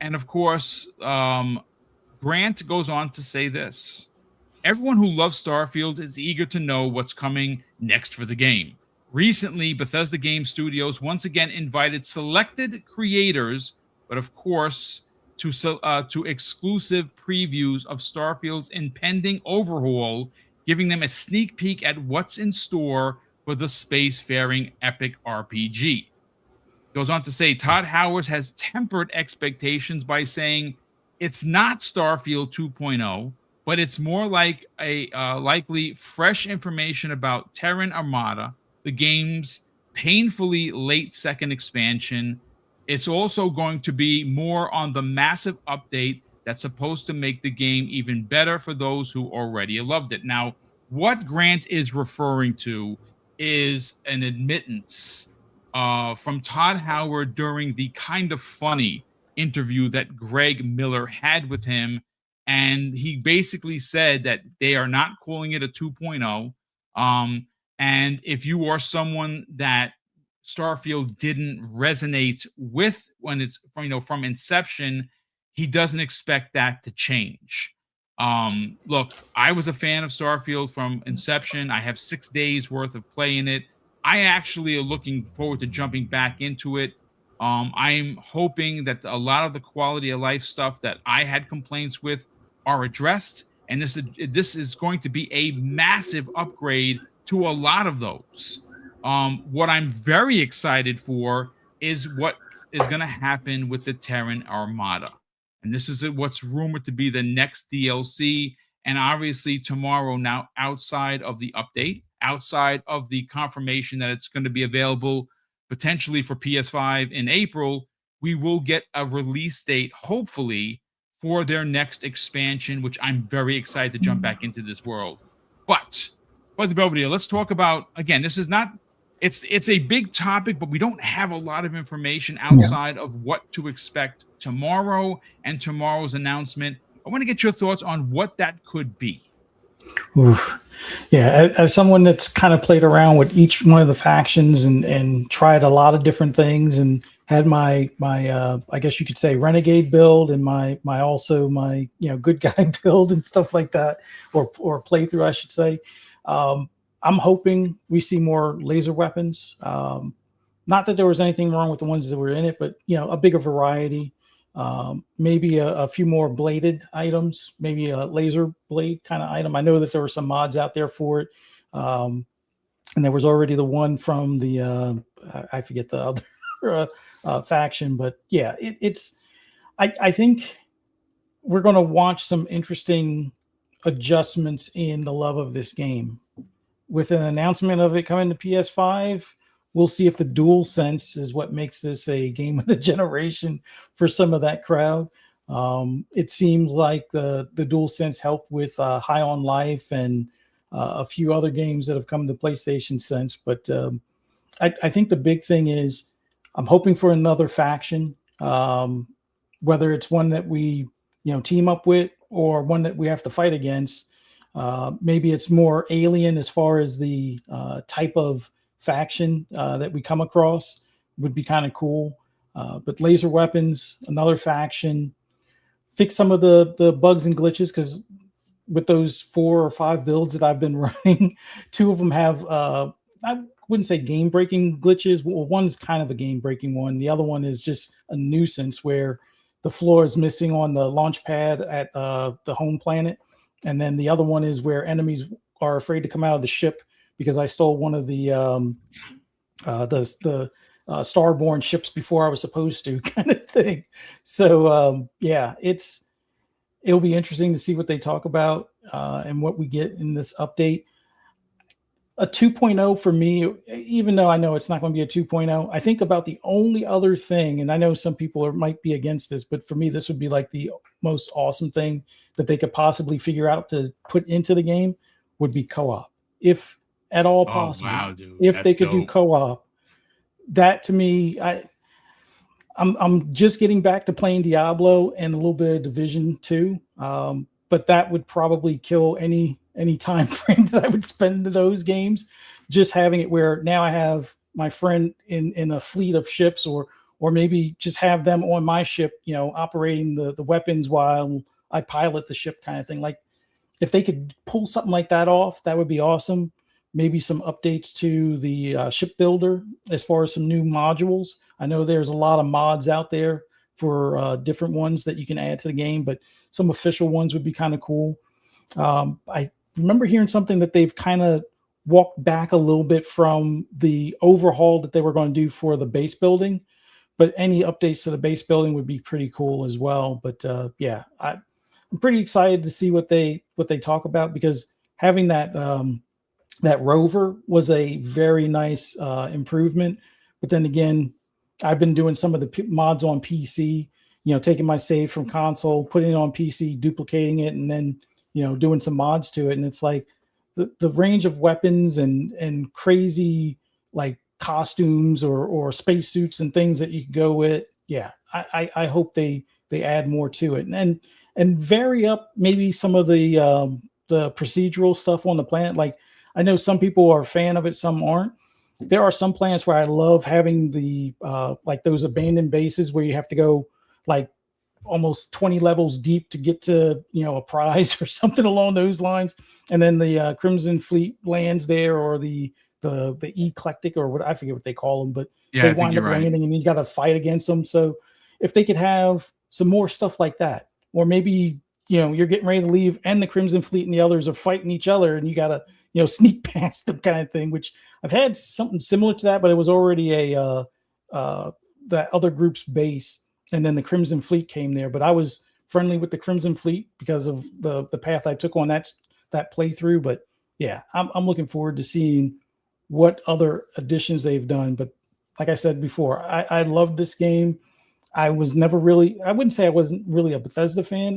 And of course, Grant goes on to say this: everyone who loves Starfield is eager to know what's coming next for the game. Recently, Bethesda Game Studios once again invited selected creators, but of course, to exclusive previews of Starfield's impending overhaul, giving them a sneak peek at what's in store for the spacefaring epic RPG. Goes on to say, Todd Howard has tempered expectations by saying it's not Starfield 2.0, but it's more like a likely fresh information about Terran Armada, the game's painfully late second expansion. It's also going to be more on the massive update that's supposed to make the game even better for those who already loved it. Now, what Grant is referring to is an admittance from Todd Howard during the Kind of Funny interview that Greg Miller had with him. And he basically said that they are not calling it a 2.0. And if you are someone that Starfield didn't resonate with when it's from inception, he doesn't expect that to change. Look, I was a fan of Starfield from inception. I have 6 days worth of play in it. I actually are looking forward to jumping back into it. I'm hoping that a lot of the quality of life stuff that I had complaints with are addressed, and this is going to be a massive upgrade to a lot of those. What I'm very excited for is what is going to happen with the Terran Armada. And this is what's rumored to be the next DLC. And obviously tomorrow, now outside of the update, outside of the confirmation that it's going to be available potentially for PS5 in April, we will get a release date, hopefully, for their next expansion, which I'm very excited to jump back into this world. But Fuzzy Belvedere, let's talk about, again, this is not, it's a big topic, but we don't have a lot of information outside of what to expect tomorrow and tomorrow's announcement. I want to get your thoughts on what that could be. Oof. Yeah, as someone that's kind of played around with each one of the factions and tried a lot of different things and had my I guess you could say renegade build and my good guy build and stuff like that, or playthrough, I should say. I'm hoping we see more laser weapons. Not that there was anything wrong with the ones that were in it, but a bigger variety. Maybe a few more bladed items, maybe a laser blade kind of item. I know that there were some mods out there for it. And there was already the one from the, I forget the other faction, but yeah, I think we're going to watch some interesting adjustments in the love of this game. With an announcement of it coming to PS5, we'll see if the DualSense is what makes this a game of the generation for some of that crowd. It seems like the DualSense helped with High on Life and a few other games that have come to PlayStation since. But I think the big thing is I'm hoping for another faction, whether it's one that we team up with or one that we have to fight against. Maybe it's more alien as far as the type of faction that we come across would be kind of cool. But laser weapons, another faction, fix some of the bugs and glitches, because with those 4 or 5 builds that I've been running, 2 of them have I wouldn't say game-breaking glitches. Well, one's kind of a game-breaking one. The other one is just a nuisance where the floor is missing on the launch pad at the home planet. And then the other one is where enemies are afraid to come out of the ship because I stole one of the Starborn ships before I was supposed to, kind of thing. So yeah, it's it'll be interesting to see what they talk about and what we get in this update. A 2.0 for me, even though I know it's not going to be a 2.0, I think about the only other thing, and I know some people might be against this, but for me, this would be like the most awesome thing that they could possibly figure out to put into the game would be co-op, if at all possible. Wow, dude. If they could do co-op, that to me, I'm just getting back to playing Diablo and a little bit of Division 2, but that would probably kill any time frame that I would spend in those games. Just having it where now I have my friend in a fleet of ships, or maybe just have them on my ship, operating the weapons while I pilot the ship, kind of thing. Like if they could pull something like that off, that would be awesome. Maybe some updates to the ship builder as far as some new modules. I know there's a lot of mods out there for different ones that you can add to the game, but some official ones would be kind of cool. I remember hearing something that they've kind of walked back a little bit from the overhaul that they were going to do for the base building, but any updates to the base building would be pretty cool as well. But yeah, I'm pretty excited to see what they talk about, because having that that rover was a very nice improvement. But then again, I've been doing some of the mods on PC, taking my save from console, putting it on PC, duplicating it, and then doing some mods to it. And it's like the range of weapons and crazy like costumes or spacesuits and things that you can go with. Yeah, I hope they add more to it and vary up maybe some of the procedural stuff on the planet. Like I know some people are a fan of it, some aren't. There are some planets where I love having the like those abandoned bases where you have to go like almost 20 levels deep to get to a prize or something along those lines, and then the Crimson Fleet lands there, or the eclectic, or what, I forget what they call them, but yeah, they wind up landing and you got to fight against them. So if they could have some more stuff like that, or maybe you're getting ready to leave and the Crimson Fleet and the others are fighting each other and you got to sneak past them, kind of thing, which I've had something similar to that, but it was already a that other group's base, and then the Crimson Fleet came there. But I was friendly with the Crimson Fleet because of the path I took on that playthrough. But yeah, I'm looking forward to seeing what other additions they've done. But like I said before, I love this game. I wouldn't say I wasn't really a Bethesda fan.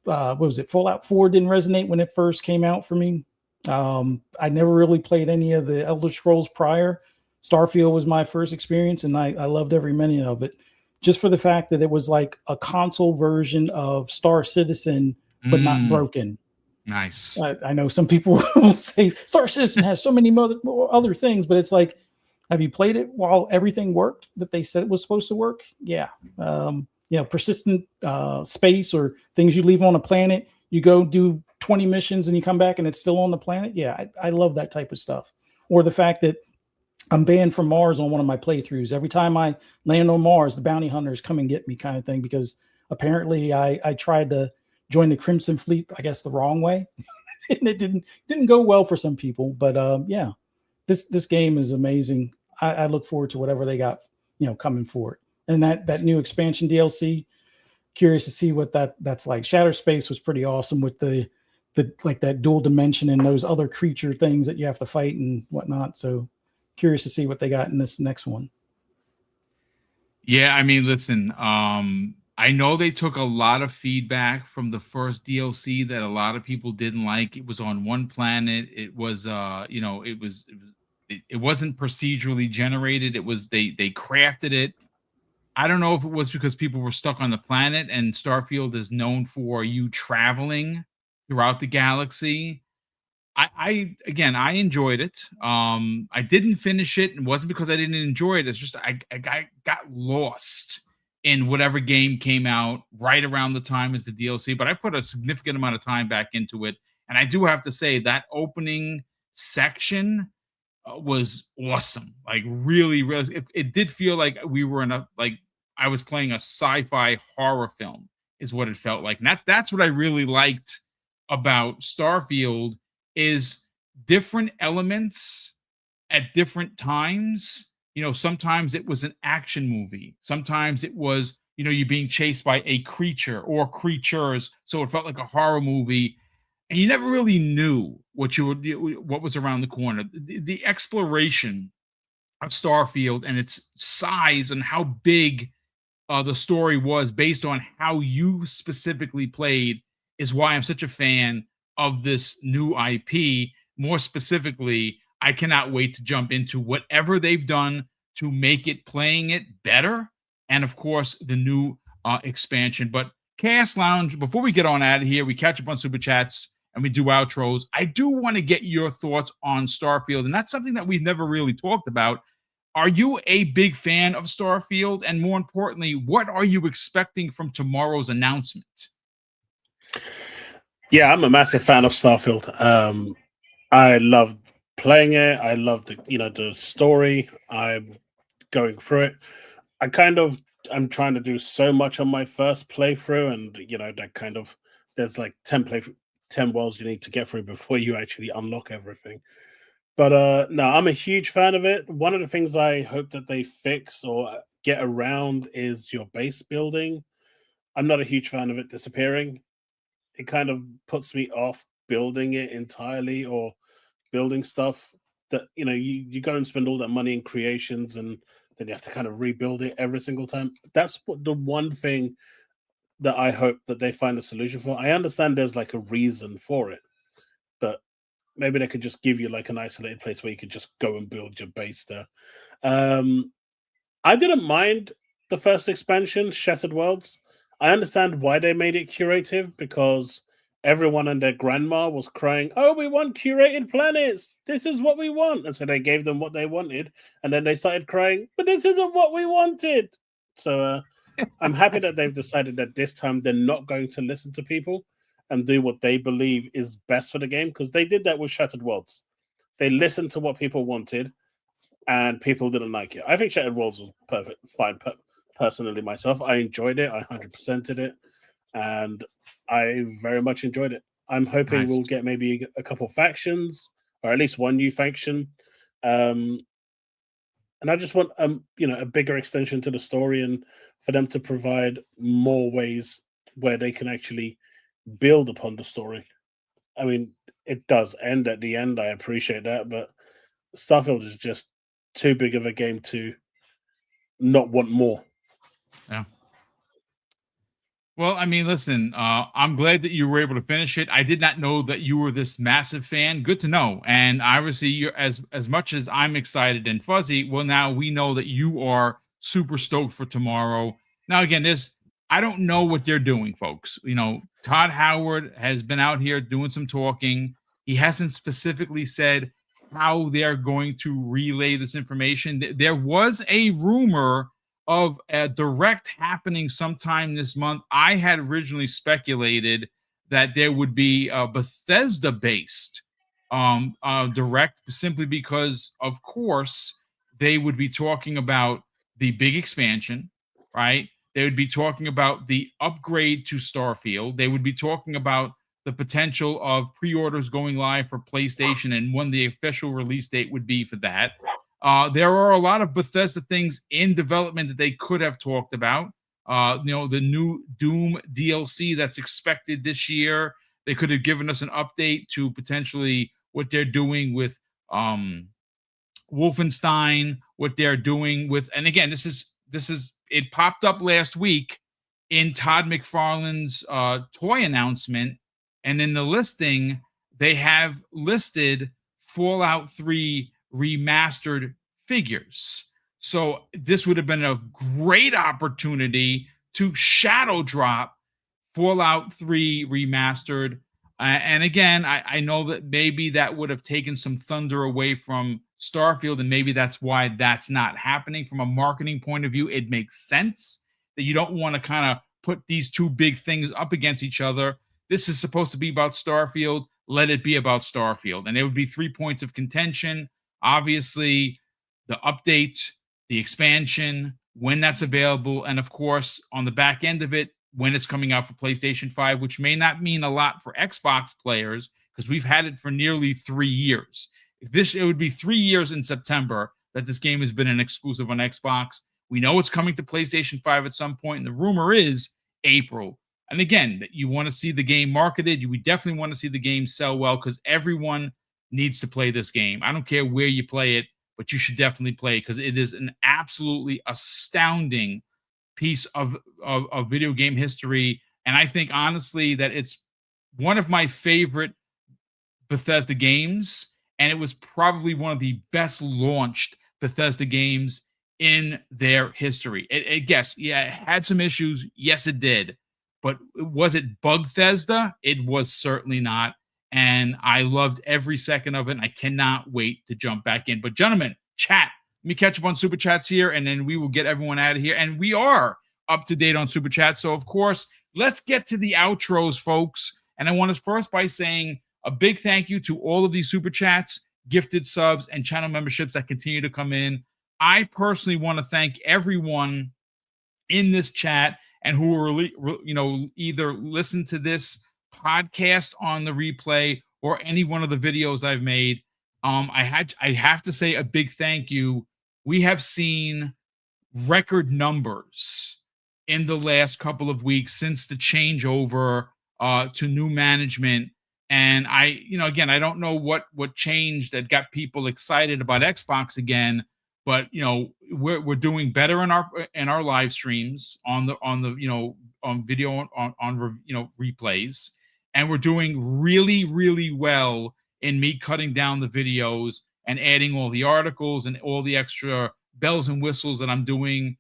What was it? Fallout 4 didn't resonate when it first came out for me. I never really played any of the Elder Scrolls prior. Starfield was my first experience, and I loved every minute of it, just for the fact that it was like a console version of Star Citizen, but not broken. Nice. I know some people will say Star Citizen has so many other things, but it's like, have you played it while everything worked that they said it was supposed to work? Yeah. Persistent space, or things you leave on a planet, you go do 20 missions and you come back and it's still on the planet. Yeah, I love that type of stuff. Or the fact that I'm banned from Mars on one of my playthroughs. Every time I land on Mars, the bounty hunters come and get me, kind of thing, because apparently I tried to join the Crimson Fleet, I guess, the wrong way. And it didn't go well for some people. But yeah, this game is amazing. I look forward to whatever they got, coming for it. And that new expansion DLC, curious to see what that's like. Shattered Space was pretty awesome with the like that dual dimension and those other creature things that you have to fight and whatnot. So curious to see what they got in this next one. Yeah, I mean, listen, I know they took a lot of feedback from the first DLC that a lot of people didn't like. It was on one planet. It was it wasn't procedurally generated. It was they crafted it. I don't know if it was because people were stuck on the planet, and Starfield is known for you traveling throughout the galaxy. I enjoyed it. I didn't finish it. It wasn't because I didn't enjoy it. It's just I got lost in whatever game came out right around the time as the DLC. But I put a significant amount of time back into it, and I do have to say that opening section was awesome. Like really, it did feel like we were in I was playing a sci-fi horror film, is what it felt like. And that's what I really liked about Starfield, is different elements at different times. Sometimes it was an action movie. Sometimes it was, you're being chased by a creature or creatures, so it felt like a horror movie, and you never really knew what was around the corner. The exploration of Starfield and its size and how big the story was based on how you specifically played is why I'm such a fan of this new IP. More specifically, I cannot wait to jump into whatever they've done to make it playing it better. And of course, the new expansion. But Chaos Lounge, before we get on out of here, we catch up on Super Chats and we do outros. I do want to get your thoughts on Starfield. And that's something that we've never really talked about. Are you a big fan of Starfield? And more importantly, what are you expecting from tomorrow's announcement? Yeah, I'm a massive fan of Starfield. I love playing it. I love the story. I'm going through it. I'm trying to do so much on my first playthrough, and there's like 10 worlds you need to get through before you actually unlock everything. But no, I'm a huge fan of it. One of the things I hope that they fix or get around is your base building. I'm not a huge fan of it disappearing. It kind of puts me off building it entirely or building stuff that, you go and spend all that money in creations and then you have to kind of rebuild it every single time. That's the one thing that I hope that they find a solution for. I understand there's like a reason for it, but maybe they could just give you like an isolated place where you could just go and build your base there. I didn't mind the first expansion, Shattered Worlds. I understand why they made it curative, because everyone and their grandma was crying, "Oh, we want curated planets. This is what we want." And so they gave them what they wanted. And then they started crying, "But this isn't what we wanted." So I'm happy that they've decided that this time they're not going to listen to people and do what they believe is best for the game, because they did that with Shattered Worlds. They listened to what people wanted, and people didn't like it. I think Shattered Worlds was perfect, fine. Personally, myself, I enjoyed it. I 100%ed it, and I very much enjoyed it. I'm hoping we'll get maybe a couple factions, or at least one new faction. And I just want a bigger extension to the story, and for them to provide more ways where they can actually build upon the story. I mean, it does end at the end. I appreciate that, but Starfield is just too big of a game to not want more. Yeah. Well, I mean, listen, I'm glad that you were able to finish it. I did not know that you were this massive fan. Good to know. And obviously, you're as much as I'm excited and fuzzy. Well, now we know that you are super stoked for tomorrow. Now, again, I don't know what they're doing, folks. Todd Howard has been out here doing some talking. He hasn't specifically said how they're going to relay this information. There was a rumor of a direct happening sometime this month. I had originally speculated that there would be a Bethesda-based direct, simply because, of course, they would be talking about the big expansion, right? They would be talking about the upgrade to Starfield. They would be talking about the potential of pre-orders going live for PlayStation and when the official release date would be for that. There are a lot of Bethesda things in development that they could have talked about. The new Doom DLC that's expected this year. They could have given us an update to potentially what they're doing with Wolfenstein, what they're doing with, and again, this is it popped up last week in Todd McFarlane's toy announcement, and in the listing they have listed Fallout 3 remastered figures. So this would have been a great opportunity to shadow drop Fallout 3 remastered. And again, I know that maybe that would have taken some thunder away from Starfield, and maybe that's why that's not happening. From a marketing point of view, it makes sense that you don't want to kind of put these two big things up against each other. This is supposed to be about Starfield. Let it be about Starfield. And it would be 3 points of contention. Obviously, the update, the expansion, when that's available, and of course, on the back end of it, when it's coming out for PlayStation 5, which may not mean a lot for Xbox players because we've had it for nearly 3 years. It would be 3 years in September that this game has been an exclusive on Xbox. We know it's coming to PlayStation 5 at some point, and the rumor is April. And again, that you want to see the game marketed. We definitely want to see the game sell well because everyone needs to play this game. I don't care where you play it, but you should definitely play it because it is an absolutely astounding piece of video game history. And I think honestly that it's one of my favorite Bethesda games, and it was probably one of the best launched Bethesda games in their history. It had some issues. Yes, it did. But was it Bugthesda? It was certainly not. And I loved every second of it. And I cannot wait to jump back in. But gentlemen, chat. Let me catch up on Super Chats here, and then we will get everyone out of here. And we are up to date on Super Chat. So, of course, let's get to the outros, folks. And I want to first by saying a big thank you to all of these Super Chats, gifted subs, and channel memberships that continue to come in. I personally want to thank everyone in this chat and who will, either listen to this podcast on the replay or any one of the videos I've made. I have to say a big thank you. We have seen record numbers in the last couple of weeks since the changeover to new management. And I don't know what changed that got people excited about Xbox again, but we're doing better in our live streams on video on replays, and we're doing really, really well in me cutting down the videos and adding all the articles and all the extra bells and whistles that I'm doing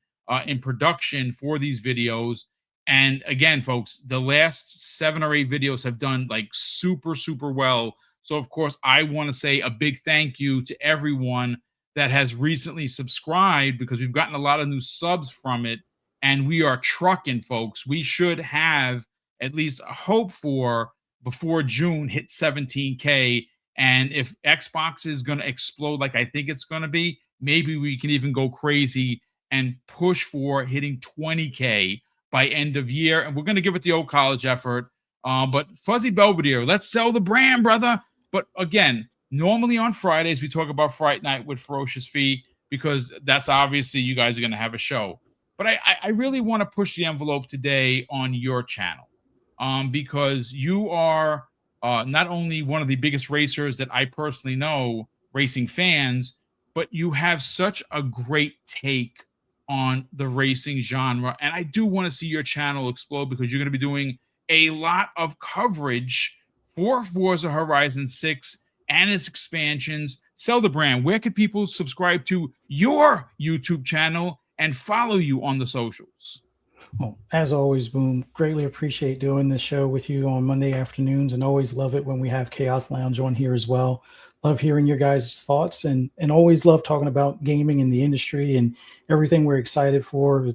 in production for these videos. And again, folks, the last 7 or 8 videos have done like super, super well. So, of course, I want to say a big thank you to everyone that has recently subscribed because we've gotten a lot of new subs from it. And we are trucking, folks. We should have at least a hope for before June hit 17K. And if Xbox is going to explode like I think it's going to be, maybe we can even go crazy and push for hitting 20K by end of year. And we're going to give it the old college effort. But Fuzzy Belvedere, let's sell the brand, brother. But again, normally on Fridays, we talk about Fright Night with Ferocious Fee because that's obviously you guys are going to have a show. But I really want to push the envelope today on your channel because you are not only one of the biggest racers that I personally know, racing fans, but you have such a great take on the racing genre. And I do want to see your channel explode because you're going to be doing a lot of coverage for Forza Horizon 6 and its expansions. Sell the brand. Where could people subscribe to your YouTube channel and follow you on the socials? Well, as always, Boom, greatly appreciate doing this show with you on Monday afternoons, and always love it when we have Chaos Lounge on here as well. Love hearing your guys' thoughts, and always love talking about gaming in the industry and everything we're excited for.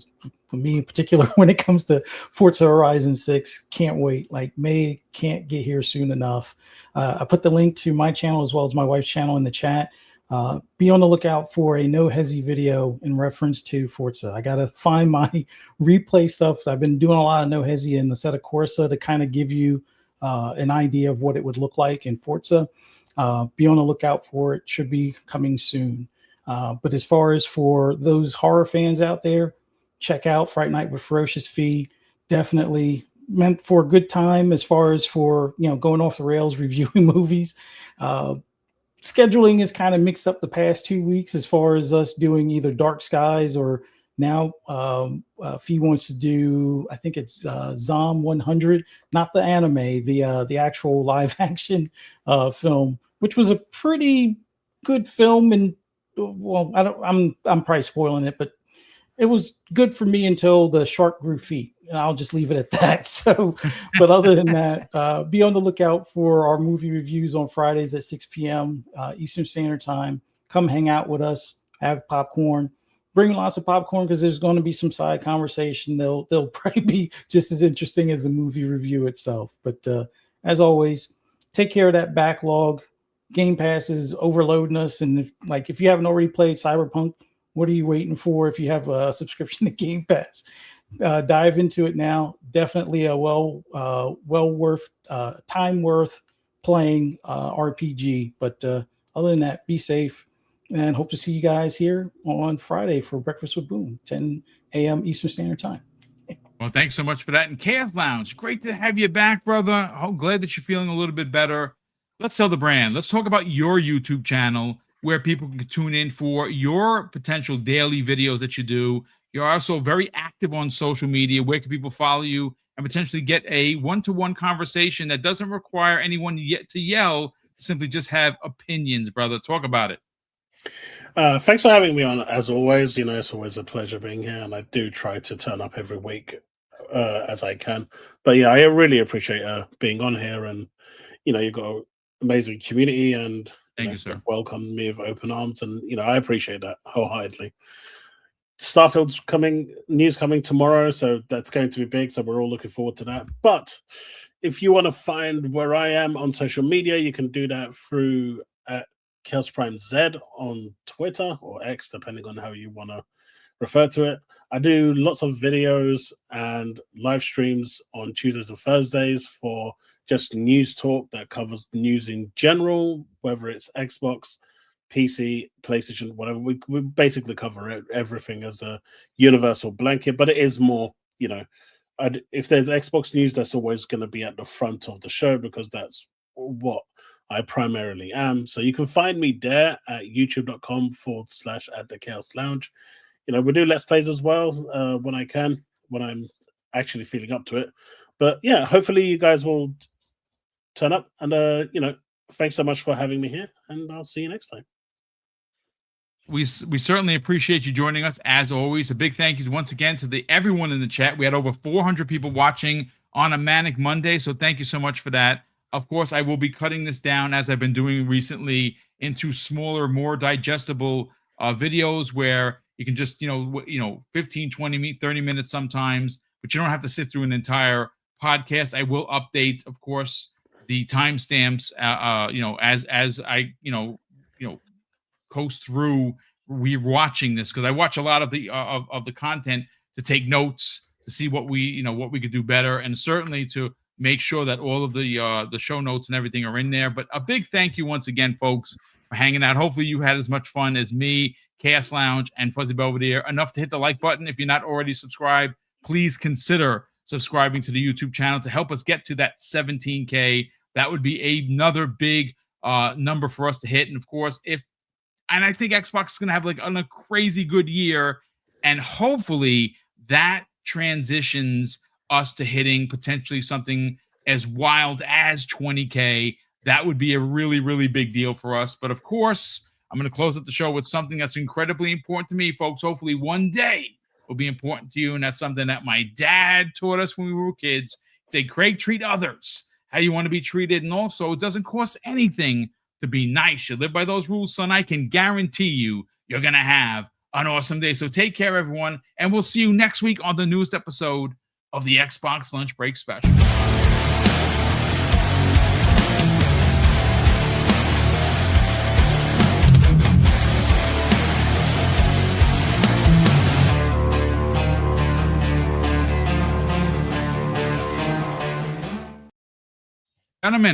For me in particular, when it comes to Forza Horizon 6, can't wait. Like, May can't get here soon enough. I put the link to my channel as well as my wife's channel in the chat. Be on the lookout for a no hesi video in reference to Forza. I got to find my replay stuff. I've been doing a lot of no hesi in the Assetto Corsa to kind of give you an idea of what it would look like in Forza. Be on the lookout for it. Should be coming soon. But as far as for those horror fans out there, check out Fright Night with Ferocious Fee. Definitely meant for a good time as far as for, going off the rails, reviewing movies. Scheduling is kind of mixed up the past 2 weeks as far as us doing either Dark Skies or now Fee wants to do, I think it's Zom 100, not the anime, the actual live action film, which was a pretty good film. And well, I'm probably spoiling it, but it was good for me until the shark grew feet. And I'll just leave it at that. So, but other than that, be on the lookout for our movie reviews on Fridays at 6 p.m. Eastern Standard Time. Come hang out with us, have popcorn, bring lots of popcorn because there's going to be some side conversation. They'll probably be just as interesting as the movie review itself. But as always, take care of that backlog. Game Pass is overloading us. And if you haven't already played Cyberpunk, what are you waiting for if you have a subscription to Game Pass? Dive into it now. Definitely a well worth time worth playing RPG. But other than that, be safe, and hope to see you guys here on Friday for Breakfast with Boom, 10 a.m. Eastern Standard Time. Well, thanks so much for that. And Chaos Lounge, great to have you back, brother. I'm glad that you're feeling a little bit better. Let's sell the brand. Let's talk about your YouTube channel where people can tune in for your potential daily videos that you do. You're also very active on social media. Where can people follow you and potentially get a one-to-one conversation that doesn't require anyone yet to yell, simply just have opinions, brother? Talk about it. Thanks for having me on. As always, it's always a pleasure being here, and I do try to turn up every week as I can. But yeah, I really appreciate being on here, and you've got an amazing community, and thank you, sir. Welcomed me with open arms, and I appreciate that wholeheartedly. Starfield's news coming tomorrow, so that's going to be big. So we're all looking forward to that. But if you want to find where I am on social media, you can do that through Chaos Prime Z on Twitter or X, depending on how you want to refer to it. I do lots of videos and live streams on Tuesdays and Thursdays for just news talk that covers news in general, whether it's Xbox, PC, PlayStation, whatever. We basically cover everything as a universal blanket, but it is more, if there's Xbox news, that's always going to be at the front of the show because that's what I primarily am. So you can find me there at youtube.com/@the-chaos-lounge. We do Let's Plays as well when I can, when I'm actually feeling up to it. But yeah, hopefully you guys will turn up. And, thanks so much for having me here. And I'll see you next time. We certainly appreciate you joining us, as always. A big thank you once again to everyone in the chat. We had over 400 people watching on a Manic Monday, so thank you so much for that. Of course, I will be cutting this down, as I've been doing recently, into smaller, more digestible videos where you can just, 15, 20, 30 minutes sometimes, but you don't have to sit through an entire podcast. I will update, of course, the timestamps, as I, coast through rewatching this, because I watch a lot of the content to take notes, to see what we could do better, and certainly to make sure that all of the show notes and everything are in there. But a big thank you once again, folks, for hanging out. Hopefully you had as much fun as me, Chaos Lounge, and Fuzzy Belvedere. Enough to hit the like button. If you're not already subscribed, please consider subscribing to the YouTube channel to help us get to that 17K. That would be another big number for us to hit. And of course, I think Xbox is going to have a crazy good year, and hopefully that transitions us to hitting potentially something as wild as 20K. That would be a really, really big deal for us. But of course, I'm going to close up the show with something that's incredibly important to me, folks. Hopefully one day will be important to you. And that's something that my dad taught us when we were kids. Say, Craig, treat others how you want to be treated. And also, it doesn't cost anything to be nice. You live by those rules, son. I can guarantee you're going to have an awesome day. So take care, everyone. And we'll see you next week on the newest episode of the Xbox Lunch Break Special. In a minute.